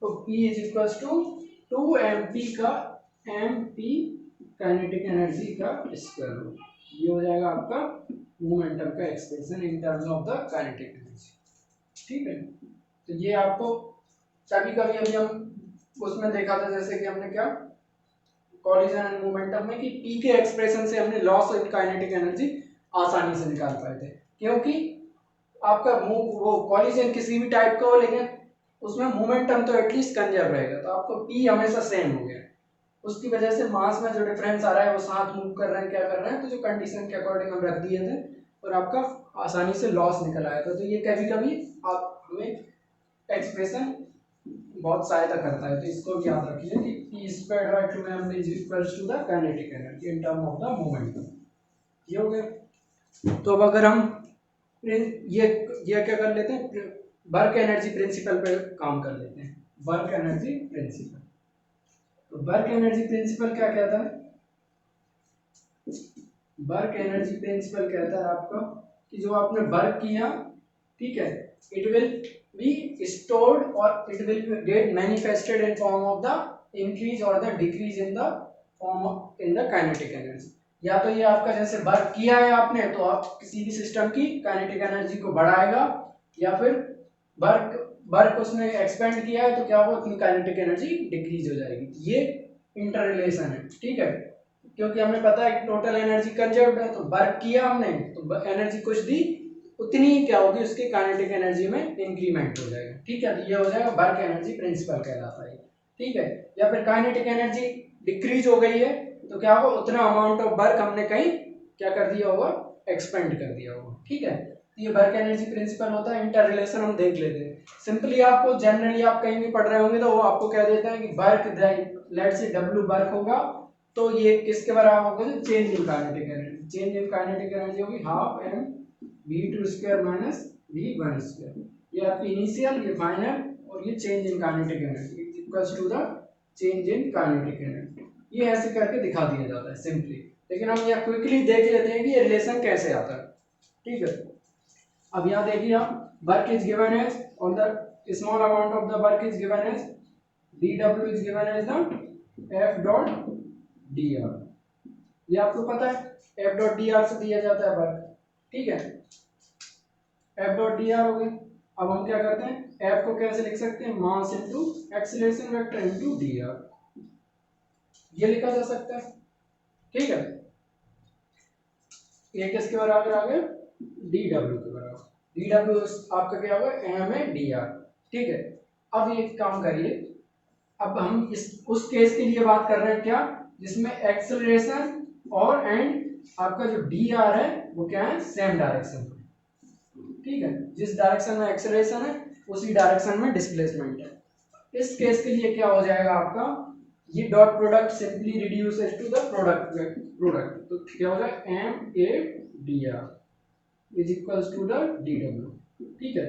तो p is equals to 2mp का mp काइनेटिक एनर्जी का स्क्वायर रूट, ये हो जाएगा आपका मोमेंटम का expression in terms of the kinetic energy, ठीक है। तो ये आपको कभी कभी अभी हम उसमें देखा था, जैसे कि हमने क्या कॉलिजन एंड मोमेंटम में, कि p के एक्सप्रेशन से हमने लॉस इन काइनेटिक एनर्जी आसानी से निकाल पाए थे, क्योंकि आपका वो कॉलिजन किसी भी टाइप का हो लेकिन उसमें मोमेंटम तो एटलीस्ट कंजर्व रहेगा, तो आपको p हमेशा सेम हो गया, उसकी वजह से मास में जो डिफरेंस आ रहा है वो साथ मूव कर रहे हैं, क्या कर रहे हैं, तो जो कंडीशन के अकॉर्डिंग हम रख दिए थे और आपका आसानी से लॉस निकल आया था। तो ये कभी कभी आप हमें एक्सप्रेशन बहुत सहायता करता है, तो इसको भी याद रखिए कि p square by 2m is equals to the kinetic energy in term of the momentum, ये हो गया। तो अब अगर हम ये क्या कर लेते हैं, वर्क एनर्जी प्रिंसिपल पे काम कर लेते हैं, वर्क एनर्जी प्रिंसिपल। तो वर्क एनर्जी प्रिंसिपल क्या कहता है, वर्क एनर्जी प्रिंसिपल कहता है आपका कि जो आपने वर्क किया, ठीक है, इट विल बी स्टोर्ड और it will get manifested in form of the increase और the decrease in the form of in the kinetic energy. या तो ये आपका जैसे वर्क किया है आपने तो आप किसी भी सिस्टम की काइनेटिक एनर्जी को बढ़ाएगा, या फिर वर्क वर्क उसने एक्सपेंड किया है तो क्या वो अपनी काइनेटिक एनर्जी डिक्रीज हो जाएगी। ये इंटर रिलेशन है, ठीक है, क्योंकि हमें पता है कि टोटल एनर्जी कंजर्व्ड है, तो वर्क किया हमने तो एनर्जी कुछ दी, उतनी ही क्या होगी उसकी काइनेटिक एनर्जी में इंक्रीमेंट हो जाएगा, ठीक है। तो ये हो जाएगा वर्क एनर्जी प्रिंसिपल कहलाता है, ठीक है। या फिर काइनेटिक एनर्जी डिक्रीज हो गई है तो क्या होगा, उतना अमाउंट ऑफ वर्क हमने कहीं क्या कर दिया होगा, एक्सपेंड कर दिया होगा, ठीक है। तो ये वर्क एनर्जी प्रिंसिपल होता है। इंटर रिलेशन हम देख लेते हैं सिंपली, आपको जनरली आप कहीं भी पढ़ रहे होंगे तो वो आपको कह देता है कि वर्क, लेट से डब्ल्यू वर्क होगा तो ये किसके बराबर होगा, change in kinetic energy, change in kinetic energy होगी half M v2 square minus v1 square, ये आपकी इनिशियल, ये फाइनल, और ये change in kinetic energy equals to the change in kinetic energy. ये ऐसे करके दिखा दिया जाता है सिंपली, लेकिन हम यहाँ क्विकली देख लेते हैं कि ये रिलेशन कैसे आता है, ठीक है। अब यहाँ देखिए आप, वर्क इज गिवन एज और the small amount of the work is given as dw is given as the f dot dr, ये आपको पता है f डॉट dr से दिया जाता है वर्क, ठीक है, f डॉट dr हो गया। अब हम क्या करते हैं, f को कैसे लिख सकते हैं, mass into acceleration vector into dr, ये लिखा जा सकता है, ठीक है। ये किसके बराबर आ गया, dw के बराबर, dw आपका क्या होगा, m है dr, ठीक है। अब ये काम करिए, अब हम इस उस केस के लिए बात कर रहे हैं क्या, जिसमें एक्सेलरेशन और एंड आपका जो डी आर है वो क्या है, सेम डायरेक्शन में, ठीक है। जिस डायरेक्शन में एक्सेलरेशन है उसी डायरेक्शन में डिस्प्लेसमेंट है। इस केस के लिए क्या हो जाएगा आपका, ये dot product simply reduces to the product, तो क्या हो जाएगा M A D R is equals to the D W, ठीक है।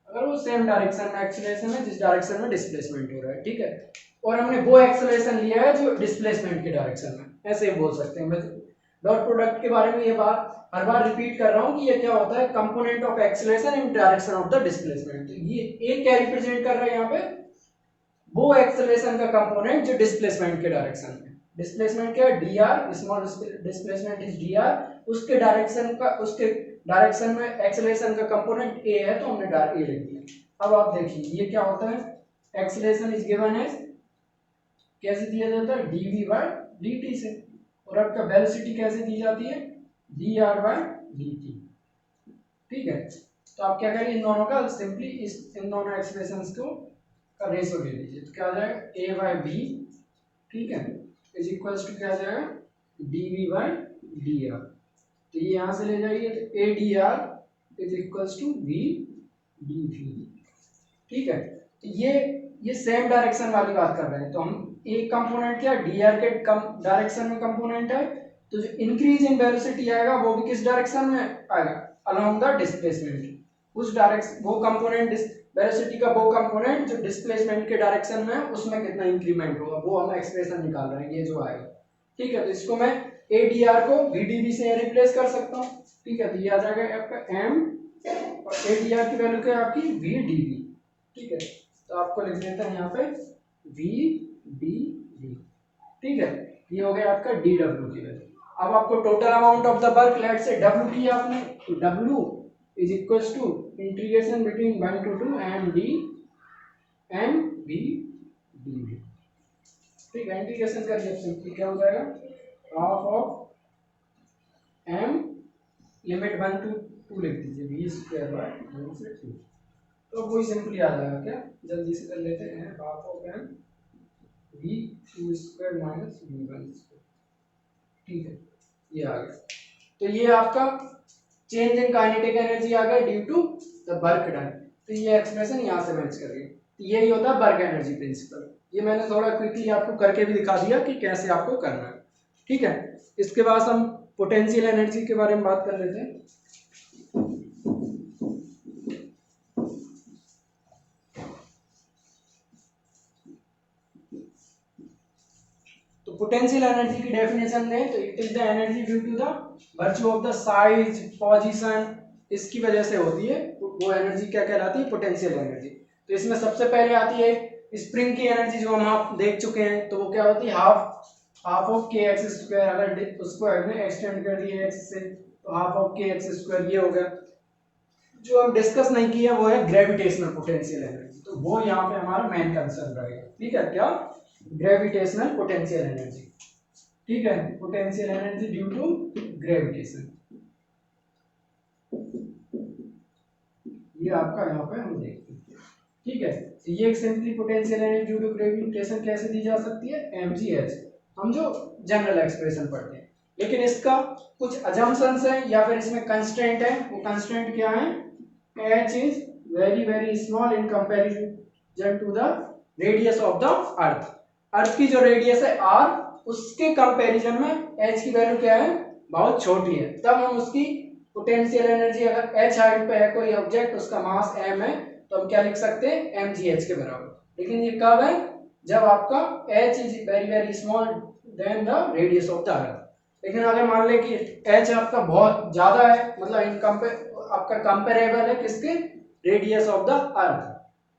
अगर वो सेम डायरेक्शन में एक्सेलरेशन है जिस डायरेक्शन में डिस्प्लेसमेंट हो रहा है, ठीक है, और हमने वो एक्सेलरेशन लिया है जो डिस्प्लेसमेंट के डायरेक्शन में, ऐसे ही बोल सकते हैं। मैं डॉट प्रोडक्ट के बारे में ये बात हर बार रिपीट कर रहा हूँ कि ये क्या होता है, component of acceleration in direction of the displacement. तो ये एक क्या रिप्रेजेंट कर रहा है यहाँ पे, वो एक्सेलरेशन का कंपोनेंट जो डिस्प्लेसमेंट के डायरेक्शन में, डिस्प्लेसमेंट क्या है D R, small displacement is D R, उसके डायरेक्शन में एक्सेलरेशन का कंपोनेंट ए है, तो हमने ए लिख दिया। अब आप देखिए ये क्या होता है, एक्सेलरेशन इज गिवन एज, कैसे दिया जाता है, dv बाय dt से, और आपका वेलोसिटी कैसे दी जाती है, dr बाय dt, ठीक है। तो आप क्या करेंगे, इन दोनों का सिंपली इन दोनों एक्सप्रेशंस को का रेशियो ले लीजिए, तो क्या आ जाएगा a बाय b, ठीक है, इज इक्वल्स टू क्या आ जाएगा dv बाय dr। तो ये यहां से ले जाइए तो a dr is equals to v dv, ठीक है। तो ये सेम डायरेक्शन वाली बात कर रहे हैं, तो हम एक कंपोनेंट क्या dr के डायरेक्शन में कंपोनेंट है, तो जो इंक्रीज इन वेलोसिटी आएगा वो भी किस डायरेक्शन में आएगा, अलोंग द डिस्प्लेसमेंट। उस डायरेक्शन वो कंपोनेंट वेलोसिटी का वो कंपोनेंट जो डिस्प्लेसमेंट के डायरेक्शन में है उसमें कितना इंक्रीमेंट होगा, वो हम एक्सप्रेशन निकाल रहे हैं, ये जो आएगा, ठीक है। तो इसको मैं adr को vdv से रिप्लेस कर सकता हूँ, ठीक है। तो ये आ जाएगा आपका m और adr की वैल्यू क्या है आपकी vdv, ठीक है। तो आपको लिख देते हैं यहाँ पे vdv, ठीक है। ये हो गया आपका dw की वैल्यू। अब आपको total amount of the work let say w किया आपने, तो w is equals to integration between 1 to 2 mv dv, ठीक है। इंटीग्रेशन करिए सिंपली क्या हो जाएगा, half of m limit 1 to 2 लिख दीजिए v स्क्वायर बाय 1 से 2, तो वही सिंपली आ जाएगा, क्या जल्दी से कर लेते हैं, half of m v 2 square minus v 1 square, ठीक है, ये आ गया। तो ये आपका चेंज इन काइनेटिक एनर्जी आ गया due to the work done, तो ये एक्सप्रेशन यहाँ से मैच कर रही है। तो यही होता है वर्क एनर्जी प्रिंसिपल। ये मैंने थोड़ा क्विकली आपको करके भी दिखा दिया कि कैसे आपको करना है, ठीक है। इसके बाद हम पोटेंशियल एनर्जी के बारे में बात कर लेते हैं। तो पोटेंशियल एनर्जी की डेफिनेशन दें तो it is the energy due to the virtue of the size position, इसकी वजह से होती है, वो एनर्जी क्या कहलाती है, पोटेंशियल एनर्जी। तो इसमें सबसे पहले आती है स्प्रिंग की एनर्जी, जो हम आप देख चुके हैं, तो वो क्या होती है हाफ ऑफ के एक्स स्क्वायर, अगर उसको हमने एक्सटेंड कर दिया एक्स से तो हाफ ऑफ के एक्स स्क्वायर, ये हो गया। जो हम डिस्कस नहीं किया वो है ग्रेविटेशनल पोटेंशियल एनर्जी, तो वो यहाँ पे हमारा मेन कंसर्न रहेगा, ठीक है। क्या, ग्रेविटेशनल पोटेंशियल एनर्जी, ठीक है, potential energy due to gravitation, ये आपका यहाँ पे हम देखते हैं, ठीक है। तो ये simply potential energy due to gravitation कैसे दी जा सकती है, mgh, हम जो जनरल एक्सप्रेशन पढ़ते हैं। लेकिन इसका कुछ अजम्पशंस है या फिर इसमें कंस्ट्रेंट है, वो कंस्ट्रेंट क्या है, h is very very small in comparison to the radius of the earth. Earth की जो रेडियस है r, उसके कंपैरिजन में h की वैल्यू क्या है, बहुत छोटी है, तब हम उसकी पोटेंशियल एनर्जी, अगर h हाइट पे है कोई ऑब्जेक्ट, उसका मास m है, तो हम क्या लिख सकते हैं, mgh के बराबर। लेकिन ये कब है, जब आपका h is very very small then the radius of the earth. लेकिन अगर मान ले कि h आपका बहुत ज्यादा है, मतलब आपका कंपेरेबल है किसके, रेडियस ऑफ द अर्थ,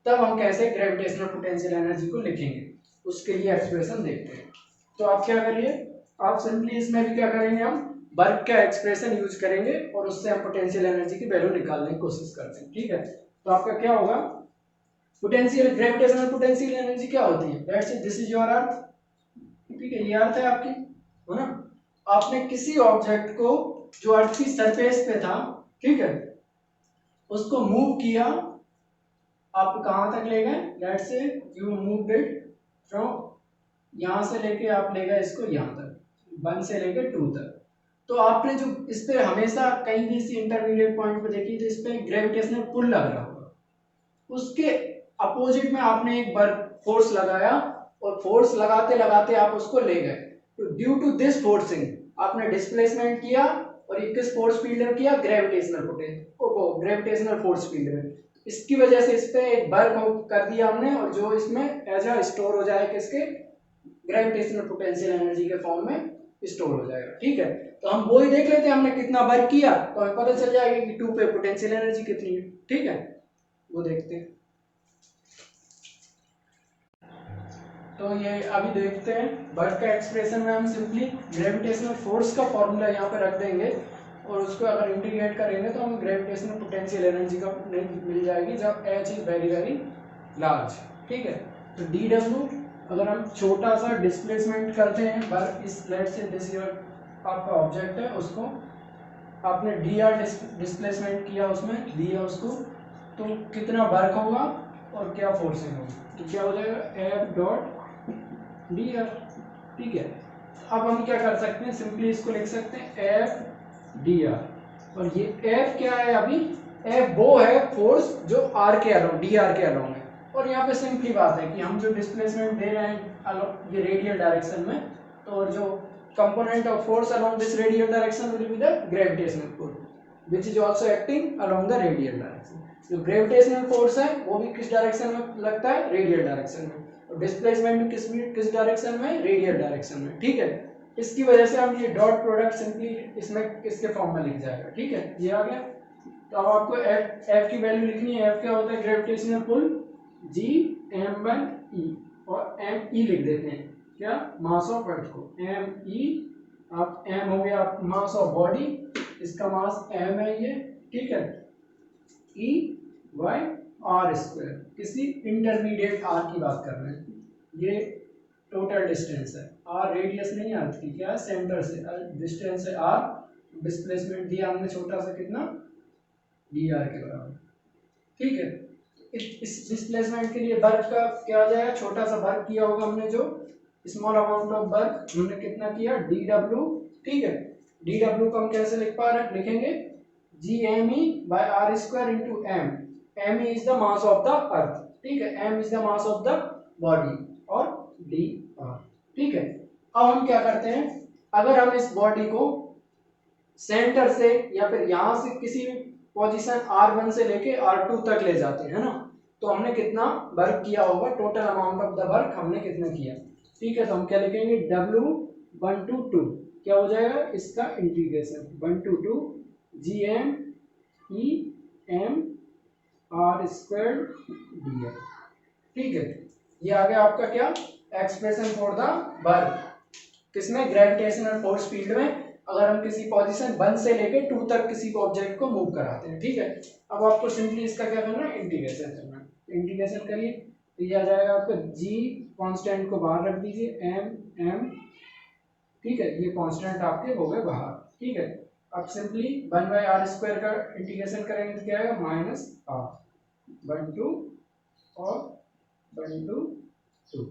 तब हम कैसे ग्रेविटेशनल पोटेंशियल एनर्जी को लिखेंगे, उसके लिए एक्सप्रेशन देखते हैं। तो आप क्या करिए, आप सिंपली इसमें भी क्या करेंगे, हम वर्क का एक्सप्रेशन यूज करेंगे और उससे हम पोटेंशियल एनर्जी की वैल्यू निकालने की कोशिश करते हैं, ठीक है। तो आपका क्या होगा, पोटेंशियल ग्रेविटेशनल पोटेंशियल एनर्जी क्या होती है, let's say this is your earth, ठीक है, ये अर्थ है आपकी, है ना। आपने किसी ऑब्जेक्ट को जो अर्थ की सरफेस पे था, ठीक है, उसको मूव किया, आप कहां तक ले गए, let's say you moved it from यहाँ से लेके आप ले गए इसको यहाँ तक, 1 से लेके 2 तक। तो आपने जो इस पे हमेशा कहीं भी इसी इंटरमीडिएट पॉइंट पे देखी तो इस पे ग्रेविटेशनल पुल लग रहा होगा, उसके अपोजिट में आपने एक बार फोर्स लगाया और फोर्स लगाते लगाते आप उसको ले गए। तो ड्यू टू दिस फोर्सिंग आपने डिस्प्लेसमेंट किया और ये किस फोर्स फील्ड में किया, ग्रेविटेशनल फोर्स फील्ड में। इसकी वजह से इस पे एक वर्क कर दिया हमने और जो इसमें एज अ स्टोर हो जाए किसके, ग्रेविटेशनल पोटेंशियल एनर्जी के फॉर्म में स्टोर हो जाएगा। ठीक है, तो हम वो ही देख लेते हैं हमने कितना वर्क किया तो हमें पता चल जाएगा कि 2 पे पोटेंशियल एनर्जी कितनी है। ठीक है, वो देखते हैं। तो ये अभी देखते हैं वर्क का एक्सप्रेशन में हम सिंपली ग्रेविटेशनल फोर्स का फॉर्मूला यहाँ पे रख देंगे और उसको अगर इंटीग्रेट करेंगे तो हमें ग्रेविटेशनल पोटेंशियल एनर्जी का मिल जाएगी जब h is very very large. ठीक है, तो dw अगर हम छोटा सा डिस्प्लेसमेंट करते हैं वर्क इस लेट से दिस योर आपका ऑब्जेक्ट है, उसको आपने dr डिस्प्लेसमेंट किया उसमें दिया उसको, तो कितना वर्क होगा और क्या फोर्सिंग होगी, तो क्या हो जाएगा F डॉट dr। ठीक है, अब हम क्या कर सकते हैं, सिंपली इसको लिख सकते हैं F dr, और ये F क्या है, अभी F वो है फोर्स जो r के अलोंग dr के अलोंग है। और यहाँ पे सिंपली बात है कि हम जो डिस्प्लेसमेंट दे रहे हैं ये रेडियल डायरेक्शन में, तो जो component of force along this radial direction will be the gravitational pull which is also acting along the radial direction। जो ग्रेविटेशनल फोर्स है वो भी किस डायरेक्शन में लगता है, रेडियल डायरेक्शन में, और डिस्प्लेसमेंट भी किस डायरेक्शन में, रेडियल डायरेक्शन में। ठीक है, इसकी वजह से हम ये डॉट प्रोडक्ट सिंपली इसमें इसके फॉर्म में लिख जाएगा। ठीक है, ये आ गया। तो अब आपको एफ की वैल्यू लिखनी है। एफ क्या होता है, ग्रेविटेशनल पुल जी m/e, और m e लिख देते हैं क्या, मास ऑफ अर्थ को m/e। आप m हो गया मास ऑफ बॉडी, इसका मास m है ये। ठीक है, e y r स्क्वायर, किसी इंटरमीडिएट r की बात कर रहे हैं, ये टोटल डिस्टेंस है, r रेडियस नहीं है अर्थ की, क्या है, सेंटर से डिस्टेंस है r, डिस्प्लेसमेंट दिया हमने छोटा सा कितना, dr के बराबर। ठीक है, इस डिस्प्लेसमेंट के लिए वर्क का क्या आ जाएगा, छोटा सा वर्क किया होगा हमने, जो स्मॉल अमाउंट ऑफ वर्क हमने कितना किया, dw। ठीक है, dw को हम कैसे लिख पा रहे हैं, लिखेंगे gme/r² into m। m is the mass of the अर्थ। ठीक है, m is the mass of the body, और dr। ठीक है, अब हम क्या करते हैं, अगर हम इस बॉडी को सेंटर से या फिर यहां से किसी भी पोजीशन r1 से लेके r2 तक ले जाते हैं ना, तो हमने कितना वर्क किया होगा, total amount of the work हमने कितना किया। ठीक है, तो हम क्या लिखेंगे, W1 to 2 क्या हो जाएगा, इसका integration 1 to 2 gm e m r² dr। ठीक है, ये आ गया आपका क्या, एक्सप्रेशन फॉर द वर्क, किसमें, ग्रेविटेशनल फोर्स फील्ड में, अगर हम किसी पोजीशन 1 से लेके 2 तक किसी ऑब्जेक्ट को मूव कराते हैं। ठीक है, अब आपको सिंपली इसका क्या करना है, इंटीग्रेशन करना है। इंटीग्रेशन करिए तो ये आ जाएगा आपका g, कांस्टेंट को बाहर रख दीजिए m। ठीक है, ये कांस्टेंट आपके हो गए बाहर। ठीक है, अब सिंपली 1/r² का इंटीग्रेशन करेंगे तो क्या आएगा, -r 1 to और 1 to 2।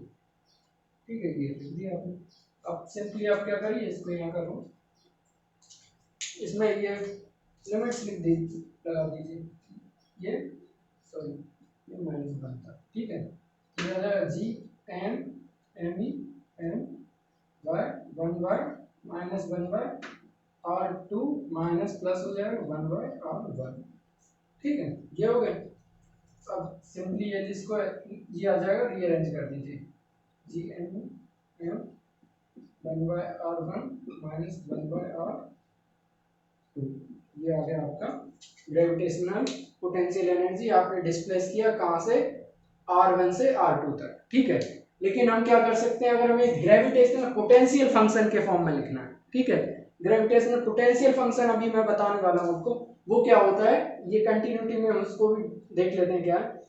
ठीक है, ये लिख दिया आपने। अब सिंपली आप क्या करिए, इसको यहाँ करो, इसमें ये लिमिट्स लिख दीजिए, लगा दीजिए, ये सॉरी ये -1 था। ठीक है, ये आ जाएगा g m m e m y 1/-1/r2 minus plus हो जाएगा 1/r1। ठीक है, ये हो गया। अब सिंपली ये जिसको ये आ जाएगा, रीअरेंज कर दीजिए, g m m 1/r1 minus 1/r2। ये आ गया आपका ग्रेविटेशनल पोटेंशियल एनर्जी, आपने डिस्प्लेस किया कहां से, r1 से r2 तक। ठीक है, लेकिन हम क्या कर सकते हैं, अगर हमें ग्रेविटेशनल पोटेंशियल फंक्शन के फॉर्म में लिखना है। ठीक है, ग्रेविटेशनल पोटेंशियल फंक्शन अभी मैं बताने वाला हूं आपको, वो क्या होता है, ये कंटिन्यूटी में हम उसको भी देख लेते हैं क्या है।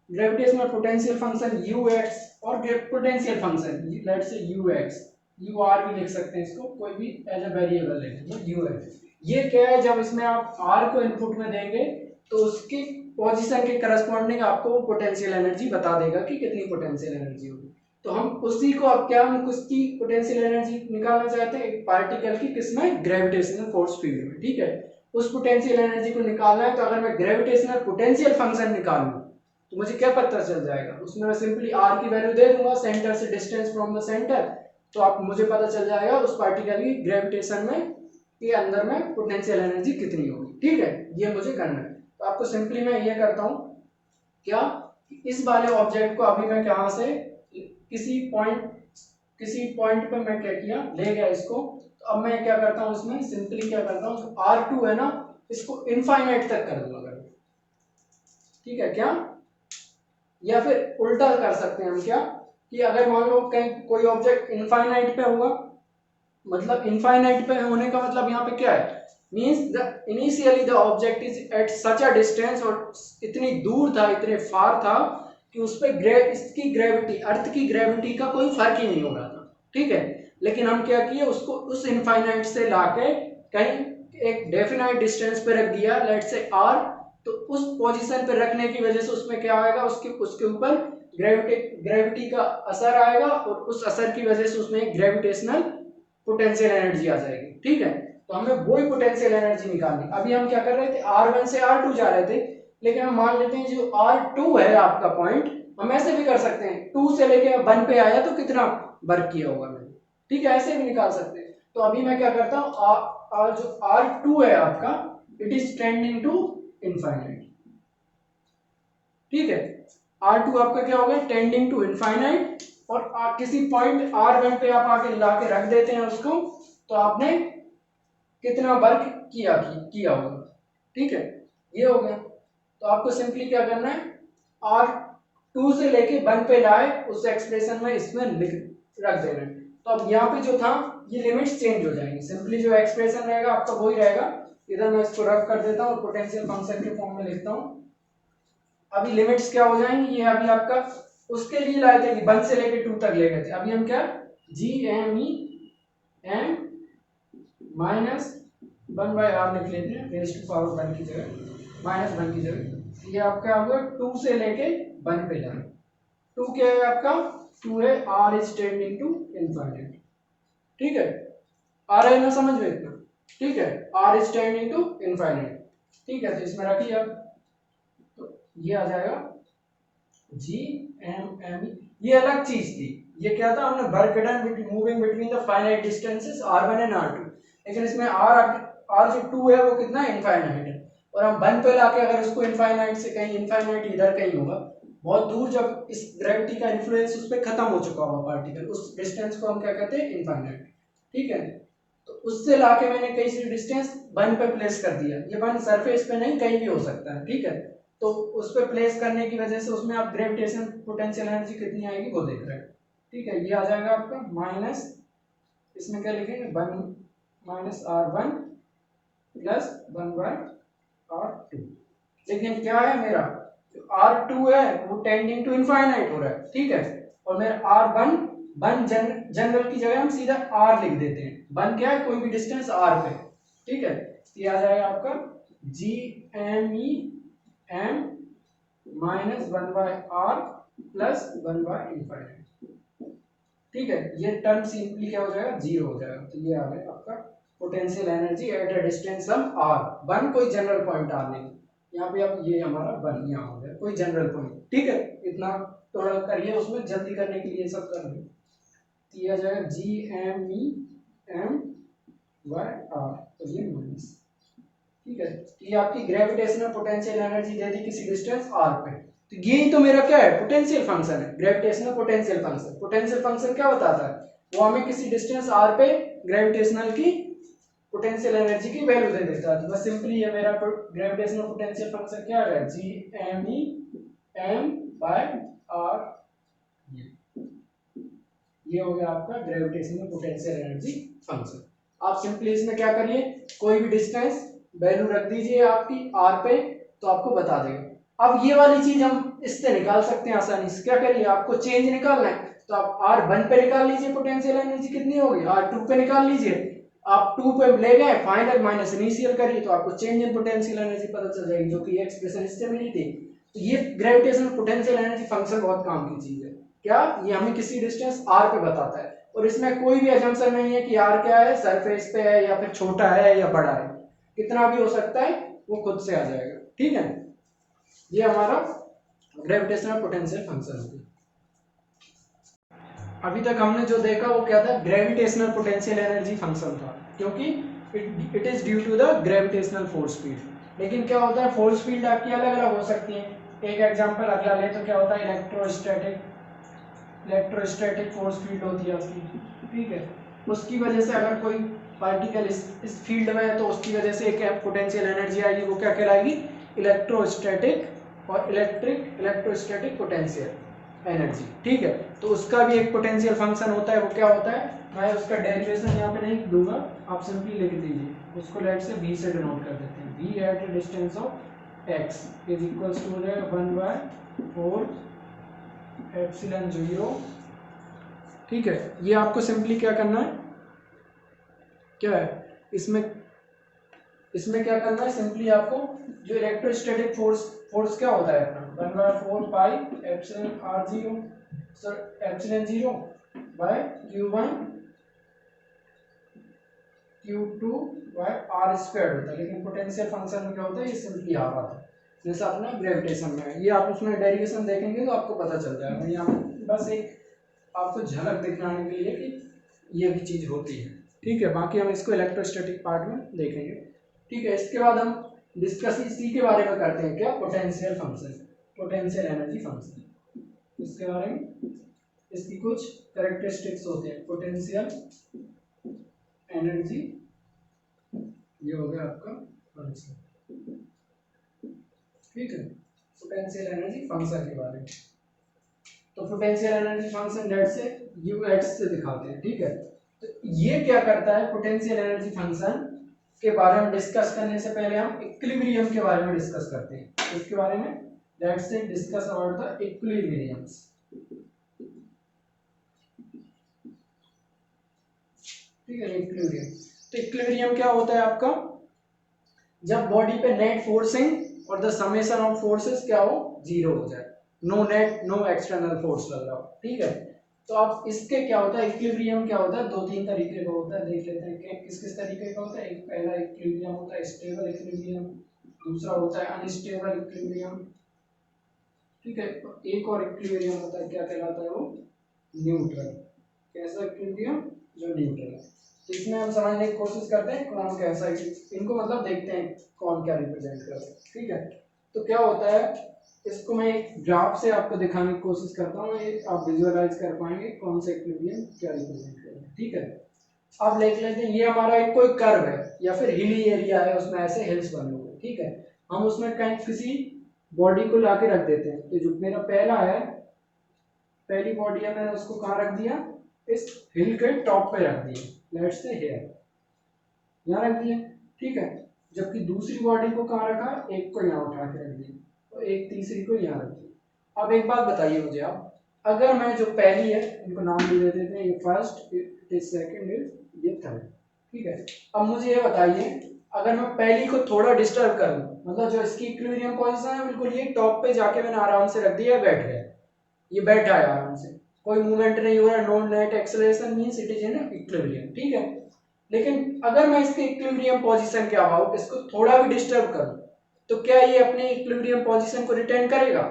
ग्रेविटेशनल पोटेंशियल फंक्शन ux और potential function let's say ux, ur भी लिख सकते हैं इसको, कोई भी एज अ वेरिएबल लेंगे ux। ये क्या है, जब इसमें आप r को इनपुट में देंगे तो उसकी पोजीशन के करस्पॉन्डिंग आपको वो पोटेंशियल एनर्जी बता देगा कि कितनी पोटेंशियल एनर्जी होगी। तो हम उसी को अब क्या, हम उसकी पोटेंशियल एनर्जी निकालना चाहते हैं एक पार्टिकल की, किसमें, ग्रेविटेशनल फोर्स फील्ड में, ठीक है। उस पोटेंशियल एनर्जी को निकालना है, तो अगर मैं ग्रेविटेशनल पोटेंशियल फंक्शन निकालूं तो मुझे क्या पता चल जाएगा, उसमें मैं सिंपली आर की वैल्यू दे दूंगा, सेंटर से डिस्टेंस फ्रॉम द सेंटर, तो आप मुझे पता चल जाएगा उस पार्टिकल की ग्रेविटेशन में के अंदर में पोटेंशियल एनर्जी कितनी होगी, ठीक है। ये मुझे करना है, तो आपको सिंपली मैं ये करता हूँ क्या, इस वाले ऑब्जेक्ट को अभी मैं कहां से किसी पॉइंट पे मैं क्या किया, ले गया इसको, तो अब मैं क्या करता हूँ इसमें सिंपली क्या करता हूँ, R2 है ना, इसको इनफाइनाइट तक कर दूंगा, ठीक है क्या, या फिर उल्टा कर सकते हैं हम क्या, कि अगर मान लो कहीं कोई ऑब्जेक्ट इनफाइनाइट पे होगा, मतलब इनफाइनाइट पे होने का मतलब यहाँ पे क्या है, means the initially the object is at such a distance, और इतनी दूर था, इतने फार था कि उस पे इसकी ग्रेविटी, अर्थ की ग्रेविटी का कोई फर्क ही नहीं हो रहा था, ठीक है। लेकिन हम क्या किए, उसको उस इनफाइनाइट से लाके कहीं एक डेफिनाइट डिस्टेंस पे रख दिया, लेट्स से r, तो उस पोजीशन पे रखने की वजह से उसमें क्या आएगा, उसके ऊपर ग्रेविटी का असर आएगा, और उस असर की वजह से उसमें ग्रेविटेशनल पोटेंशियल एनर्जी आ जाएगी, ठीक है। तो हमें वही पोटेंशियल एनर्जी निकालनी, अभी हम क्या कर रहे थे, R1 से R2 जा रहे थे, लेकिन हम मान लेते हैं जो R2 है आपका पॉइंट, हम ऐसे भी कर सकते हैं, 2 से लेके 1 पे आया तो कितना वर्क किया होगा मैंने, ठीक है, ऐसे भी निकाल सकते हैं। तो अभी मैं क्या करता हूँ, जो R2 है आपका, it is tending to infinite, ठीक है। R2 आपका क्या होगा, टेंडिंग टू इनफाइनाइट, और किसी पॉइंट R1 पे आप आके ला के रख देते हैं उसको, तो आपने कितना वर्क किया होगा, ठीक है, ये हो गया। तो आपको सिंपली क्या करना है, R2 से लेके 1 पे लाए, उस एक्सप्रेशन में इसमें रख देना है। तो अब यहाँ पे जो था, ये लिमिट्स चेंज हो जाएंगी, सिंपली जो एक्सप्रेशन रहेगा आपका वही रहेगा, इधर मैं इसको रख कर देता हूँ, पोटेंशियल फंक्शन के फॉर्म में लिखता हूँ। अभी लिमिट्स क्या हो जाएंगी, ये अभी आपका उसके लिए लाए थे कि 1 से लेके 2 तक ले गए थे, अभी हम क्या, GME m माइनस 1/r लिख लेते हैं, रेज़ टू पावर 1 की जगह, -1 की जगह, ये आपका होगा 2 से लेके 1 पे जाना, 2 क्या है आपका, 2 है r is tending to infinite, ठीक है, आ रहा है ना समझ में इतना, ठीक है, r is tending to infinite, ठीक है। तो इसमें रखिए अब, तो ये आ जाएगा GMME, ये अलग चीज थी, ये क्या था, हमने work done moving between the finite distances R1 and R2, लेकिन इसमें R जो 2 है वो कितना इनफाइनाइट है, और हम 1 पे लाके अगर उसको इनफाइनाइट से कहीं, इनफाइनाइट इधर कहीं होगा बहुत दूर, जब इस ग्रेविटी का इन्फ्लुएंस उस पर खत्म हो चुका होगा पार्टिकल, उस डिस्टेंस को हम क्या कहते हैं, इनफाइनाइट, ठीक है। तो उससे लाके मैंने कहीं से डिस्टेंस 1 पे प्लेस कर दिया, ये 1 सरफेस पे नहीं कहीं भी हो सकता है, ठीक है। तो उस पे प्लेस करने की वजह से उसमें आप ग्रेविटेशन पोटेंशियल एनर्जी कितनी आएगी वो देख रहे हैं, ठीक है। ये आ जाएगा आपका माइनस, इसमें क्या लिखेंगे, 1 माइनस R1 प्लस 1/R2, लेकिन क्या है मेरा, जो R2 है वो टेंडिंग टू इनफाइनाइट हो रहा है, ठीक है, और मेरा R1 जनरल की जगह हम सीधा R लिख देते हैं, 1 क्या है, कोई भी डिस्टेंस R पे, ठीक है। ये आ जाएगा आपका GME m minus 1/r plus 1/इनफाइनाइट, ठीक है। ये टर्म सिंपली क्या हो जाएगा, 0 हो जाएगा, तो ये आ गया आपका potential energy at a distance हम r, 1 कोई जनरल पॉइंट r नहीं, यहाँ पे अब ये हमारा 1 यहाँ हो गया कोई जनरल पॉइंट, ठीक है। इतना थोड़ा करिए, उसमें जल्दी करने के लिए सब कर लें, तो ये आ जाएगा GME m/r, तो ये माइनस, ठीक है। ये आपकी ग्रेविटेशनल पोटेंशियल एनर्जी दे दी किसी डिस्टेंस r पे, तो ये तो मेरा क्या है, पोटेंशियल फंक्शन है, gravitational potential function. Potential function क्या बताता है, वो हमें किसी डिस्टेंस r पे ग्रेविटेशनल की पोटेंशियल एनर्जी की वैल्यू दे देता है। तो बस सिंपली ये मेरा ग्रेविटेशनल पोटेंशियल फंक्शन क्या है, GME m/r, ये हो गया आपका ग्रेविटेशनल पोटेंशियल एनर्जी फंक्शन। आप सिंपली इसमें क्या करिए, कोई भी डिस्टेंस वैल्यू रख दीजिए आपकी r पे, तो आपको बता देगा। अब ये वाली चीज हम इससे निकाल सकते हैं आसानी से, क्या करिए, आपको चेंज निकालना है तो आप R1 पे निकाल लीजिए, पोटेंशियल एनर्जी कितनी होगी, R2 पे निकाल लीजिए, आप 2 पे ले गए, फाइनल माइनस इनिशियल करिए, तो आपको चेंज इन पोटेंशियल एनर्जी पता चल जाएगी, जो कि एक्सप्रेशन इससे मिली थी। तो ये ग्रेविटेशनल पोटेंशियल एनर्जी फंक्शन बहुत काम की चीज है, क्या, ये हमें किसी डिस्टेंस r पे बताता है, और इसमें कोई भी अजम्पशन नहीं है कि r क्या है, सरफेस पे है या फिर छोटा है या बड़ा है, कितना भी हो सकता है, वो खुद से आ जाएगा। ठीक है, ये हमारा ग्रेविटेशनल पोटेंशियल फंक्शन होगा। अभी तक हमने जो देखा वो क्या था, ग्रेविटेशनल पोटेंशियल एनर्जी फंक्शन था, क्योंकि it is due to the gravitational force field. लेकिन क्या होता है, फोर्स फील्ड आपकी अलग अलग हो सकती है। एक एग्जांपल अगला ले तो क्या होता है, इलेक्ट्रोस्टैटिक फोर्स फील्ड होती है आपकी। ठीक है, उसकी वजह से अगर कोई पार्टिकल इस फील्ड में है तो उसकी वजह से एक पोटेंशियल एनर्जी आएगी, वो क्या कहलाएगी, इलेक्ट्रोस्टैटिक और इलेक्ट्रोस्टैटिक पोटेंशियल एनर्जी। ठीक है, तो उसका भी एक पोटेंशियल फंक्शन होता है, वो क्या होता है, मैं उसका डेरिवेशन यहाँ पे नहीं दूंगा, आप सिंपली लिख दीजिए उसको, लेट से v से डिनोट कर देते हैं, v at distance of x is equals to 1/4 epsilon 0। ठीक है, ये आपको सिंपली क्या करना है, क्या है इसमें क्या करना है, सिंपली आपको जो इलेक्ट्रोस्टैटिक फोर्स क्या होता है अपना, 1/4 pi epsilon r0 sir epsilon 0 by q1 q2 by r square होता है। लेकिन पोटेंशियल फंक्शन में क्या होता है, ये सिंपली आ रहा था जैसे अपना ग्रेविटेशन में है। ये आप उसमें डेरिवेशन देखेंगे तो आपको पता चल जाएगा। यहाँ बस एक आपको झलक दिखाने के लिए कि ये भी चीज़ होती है। ठीक है, बाकी हम इसको इलेक्ट्रोस्टैटिक पार्ट में देखेंगे। ठीक है, इसके बाद हम डिस्कस इसी के बारे में करते हैं, क्या, potential function, potential energy function. इसके बारे में इसकी कुछ कैरेक्टरिस्टिक्स होते हैं। पोटेंशियल एनर्जी, ये हो गया आपका फंक्शन। ठीक है, पोटेंशियल एनर्जी फंक्शन के बारे में। तो पोटेंशियल एनर्जी फंक्शन लेट से ux से दिखाते हैं। ठीक है, तो ये क्या करता है, पोटेंशियल एनर्जी फंक्शन के बारे में डिस्कस करने से पहले हम इक्विलिब्रियम के बारे में डिस्कस करते हैं। इसके बारे में लेट से डिस्कस अबाउट द इक्विलिब्रियम्स। ठीक है, इक्विलिब्रियम, तो इक्विलिब्रियम क्या होता है आपका, जब बॉडी पे नेट फोर्सिंग और द समेशन ऑफ फोर्सेस क्या हो, जीरो हो जाए, no net no external force लग रहा हो। ठीक है, तो अब इसके क्या होता है, इक्विलिब्रियम क्या होता है, दो तीन तरीके का होता है, देख लेते हैं कि किस किस तरीके का होता है। एक पहला इक्विलिब्रियम होता है स्टेबल इक्विलिब्रियम, दूसरा होता है अनस्टेबल इक्विलिब्रियम। ठीक है, तो एक और इक्विलिब्रियम होता है, क्या कहलाता है वो, न्यूट्रल। कैसा इक्विलिब्रियम, जो न्यूट्रल है। तो इसमें हम समझने की कोशिश करते हैं कौन कैसा, इनको मतलब देखते हैं कौन क्या रिप्रेजेंट कर रहा है। ठीक है, तो क्या होता है, इसको मैं एक ग्राफ से आपको दिखाने की कोशिश करता हूँ, ये आप विजुअलाइज कर पाएंगे कौन सा इक्विलिब्रियम क्या रिप्रेजेंट कर रहा है। ठीक है, अब देख लेते हैं, ये हमारा एक कोई कर्व है या फिर हिली एरिया है, उसमें ऐसे हिल्स बने हुए हैं। ठीक है, हम उसमें कहीं किसी बॉडी को ला के रख देते हैं। तो जो मेरा पहला है, पहली बॉडी है, मैंने उसको कहाँ रख दिया, इस हिल के टॉप पे रख दिया, लेट्स से हियर, यहाँ रख दिया। ठीक है, जबकि दूसरी बॉडी को कहाँ रखा, एक को यहाँ उठा के रख दिया, तो एक तीसरी को यहाँ रख दिया। अब एक बात बताइए मुझे आप, अगर मैं जो पहली है, इनको नाम दे देते हैं, ये फर्स्ट, ये सेकंड, ये थर्ड। ठीक है, अब मुझे ये बताइए, अगर मैं पहली को थोड़ा डिस्टर्ब करूं, मतलब जो इसकी इक्विलिब्रियम पोजीशन है बिल्कुल ये टॉप पे जाके मैंने आराम से रख दिया, बैठ गया, ये बैठा है आराम से, कोई मूवमेंट नहीं हो रहा, no net acceleration means it is in equilibrium. ठीक है, लेकिन अगर मैं इसके इक्विलिब्रियम पोजीशन के अबाउट इसको थोड़ा भी डिस्टर्ब करूं, तो क्या ये अपने इक्विलिब्रियम पोजीशन को रिटेन करेगा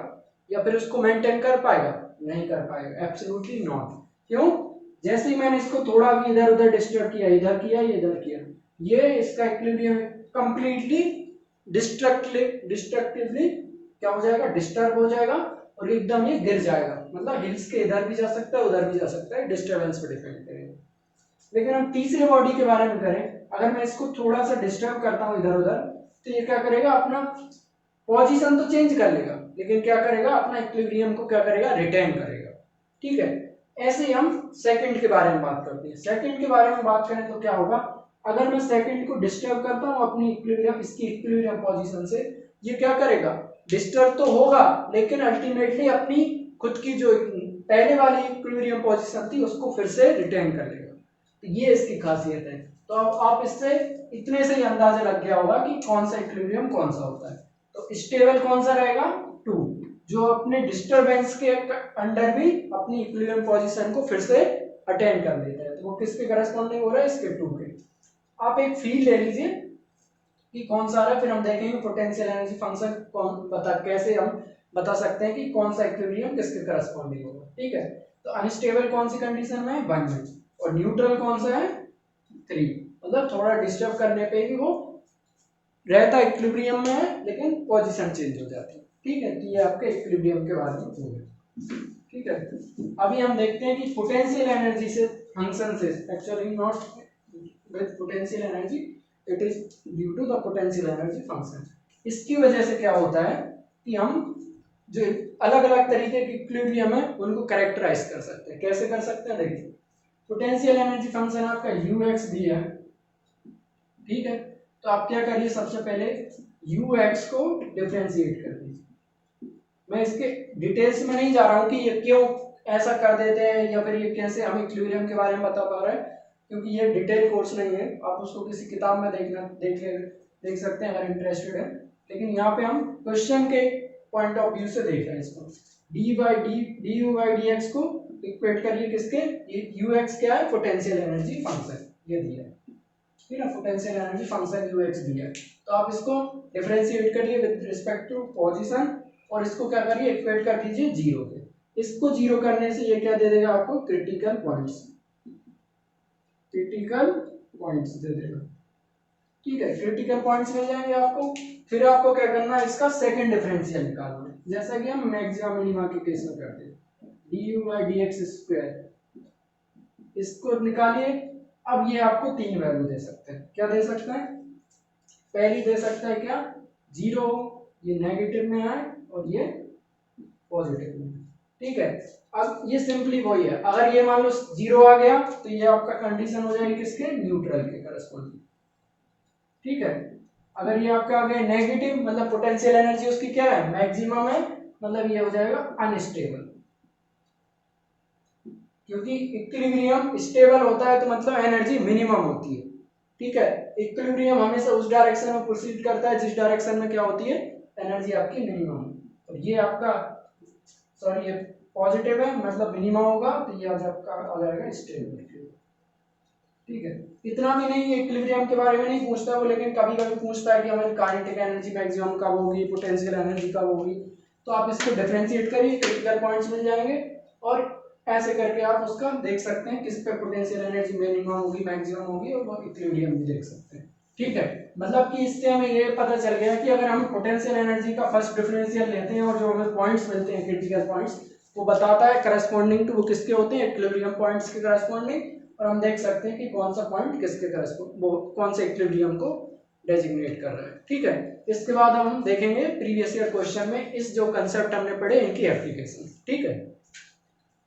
या फिर उसको मेंटेन कर पाएगा, नहीं कर पाएगा, एब्सोल्युटली नॉट। क्यों, जैसे ही मैंने इसको थोड़ा भी इधर उधर डिस्टर्ब किया, इधर किया इधर किया, ये इसका इक्विलिब्रियम कंप्लीटली डिस्ट्रक्टिवली क्या हो जाएगा, डिस्टर्ब हो जाएगा, और एकदम ये गिर जाएगा। मतलब हिल्स के इधर भी जा सकता है उधर भी जा सकता है, डिस्टर्बेंस पे डिपेंड करेगा। लेकिन हम तीसरे बॉडी के बारे में करें, अगर मैं इसको थोड़ा सा डिस्टर्ब करता हूँ इधर उधर, तो ये क्या करेगा, अपना पोजीशन तो चेंज कर लेगा, लेकिन क्या करेगा, अपना इक्विलिब्रियम को क्या करेगा, रिटेन करेगा। ठीक है, ऐसे ही हम सेकंड के बारे में बात करते हैं। सेकंड के बारे में बात करें तो क्या होगा, अगर मैं सेकंड को डिस्टर्ब करता हूँ अपनी इक्विलिब्रियम, इसकी इक्विलिब्रियम पोजीशन से, ये क्या करेगा, डिस्टर्ब तो होगा लेकिन अल्टीमेटली अपनी खुद की जो पहले वाली इक्विलिब्रियम पोजीशन थी उसको फिर से रिटेन कर लेगा। तो ये इसकी खासियत है। तो आप इससे इतने से ही अंदाजा लग गया होगा कि कौन सा इक्विलिब्रियम कौन सा होता है। तो स्टेबल कौन सा रहेगा, 2, जो अपने डिस्टरबेंस के अंडर भी अपनी इक्विलिब्रियम पोजीशन को फिर से अटेन कर लेता है, तो वो किसके करस्पॉन्डिंग हो रहा है, इसके टू के। आप एक फील्ड ले लीजिए कि कौन सा आ रहा है, फिर हम देखेंगे पोटेंशियल एनर्जी फंक्शन कैसे हम बता सकते हैं कि कौन सा इक्विलिब्रियम किसके करस्पॉन्डिंग होगा। ठीक है, तो अनस्टेबल कौन सी कंडीशन में है, 1 में, और न्यूट्रल कौन सा है, 3। मतलब थोड़ा डिस्टर्ब करने पे भी वो रहता इक्विलिब्रियम में है, लेकिन पोजीशन चेंज हो जाती है। ठीक है, तो ये आपके इक्विलिब्रियम के बारे में हो गया। ठीक है, अभी हम देखते हैं कि पोटेंशियल एनर्जी से फंक्शन से actually not with potential energy, it is due to the potential energy function. इसकी वजह से क्या होता है कि हम जो अलग अलग तरीके के इक्विलिब्रियम है उनको कैरेक्टराइज कर सकते हैं। कैसे कर सकते हैं, देखिए पोटेंशियल एनर्जी फंक्शन आपका ux भी है। ठीक है, तो आप क्या करिए, सबसे पहले ux को डिफरेंशिएट कर दीजिए। मैं इसके डिटेल्स में नहीं जा रहा हूँ कि ये क्यों ऐसा कर देते हैं या फिर ये कैसे हम इक्विलिब्रियम के बारे में बता पा रहे हैं, क्योंकि ये डिटेल कोर्स नहीं है, आप उसको किसी किताब में देख सकते हैं अगर इंटरेस्टेड है। लेकिन यहाँ पे हम क्वेश्चन के पॉइंट ऑफ व्यू से देख रहे हैं इसको। du by dx को इक्वेट करिए किसके, ux क्या है, पोटेंशियल एनर्जी फंक्शन, ये दिया है, ठीक है, पोटेंशियल एनर्जी फंक्शन ux दिया है। तो आप इसको डिफरेंशिएट करिए विद रिस्पेक्ट टू पोजीशन, और इसको क्या करिए, इक्वेट कर दीजिए 0 पे। इसको 0 करने से ये क्या दे देगा आपको, क्रिटिकल पॉइंट्स दे देगा। ठीक है, क्रिटिकल पॉइंट्स मिल जाएंगे आपको। फिर आपको क्या करना है, इसका सेकंड डिफरेंशियल निकालना है, जैसा कि हम मैक्सिमा मिनिमा के केस में करते हैं, du by dx स्क्वायर, इसको निकालिए। अब ये आपको 3 वैल्यू दे सकते हैं। क्या दे सकते हैं, पहली दे सकता है क्या, 0, ये नेगेटिव में है और ये पॉजिटिव में है। ठीक है, अब ये सिंपली वही है, अगर ये मान लो 0 आ गया तो ये आपका कंडीशन हो जाएगी किसके, न्यूट्रल के करस्पॉन्डिंग। ठीक है, अगर ये आपका आ गया नेगेटिव, मतलब पोटेंशियल एनर्जी उसकी क्या है, मैक्सिमम है, मतलब ये हो जाएगा अनस्टेबल, क्योंकि इक्विलिब्रियम स्टेबल होता है तो मतलब एनर्जी मिनिमम होती है। ठीक है, इक्विलिब्रियम हमेशा उस डायरेक्शन में प्रोसीड करता है जिस डायरेक्शन में क्या होती है, एनर्जी आपकी मिनिमम। और ये आपका सॉरी ये पॉजिटिव है, मतलब मिनिमम होगा, तो ये आपका आ जाएगा स्टेबल। ठीक है, इतना भी नहीं, इक्विलिब्रियम के बारे में नहीं पूछता वो, लेकिन कभी कभी पूछता है कि हमारी काइनेटिक एनर्जी मैक्सिमम कब होगी, पोटेंशियल एनर्जी कब होगी। तो आप इसको डिफरेंशिएट करिए, क्रिटिकल पॉइंट्स मिल जाएंगे, और ऐसे करके आप उसका देख सकते हैं किस पे पोटेंशियल एनर्जी मिनिमम होगी, मैक्सिमम होगी, और वो इक्विलिब्रियम भी देख सकते हैं। ठीक है, मतलब कि इससे हमें ये पता चल गया कि अगर हम पोटेंशियल एनर्जी का फर्स्ट डिफरेंशियल लेते हैं और जो हमें पॉइंट्स मिलते हैं क्रिटिकल पॉइंट्स, वो बताता है करस्पॉन्डिंग टू वो किसके होते हैं, इक्विलिब्रियम पॉइंट्स के करस्पॉन्डिंग, और हम देख सकते हैं कि कौन सा पॉइंट किसके वो कौन से इक्विलिब्रियम को डेजिग्नेट कर रहा है। ठीक है, इसके बाद हम देखेंगे प्रीवियस ईयर क्वेश्चन में इस जो कंसेप्ट हमने पढ़े इनकी एप्लीकेशन। ठीक है।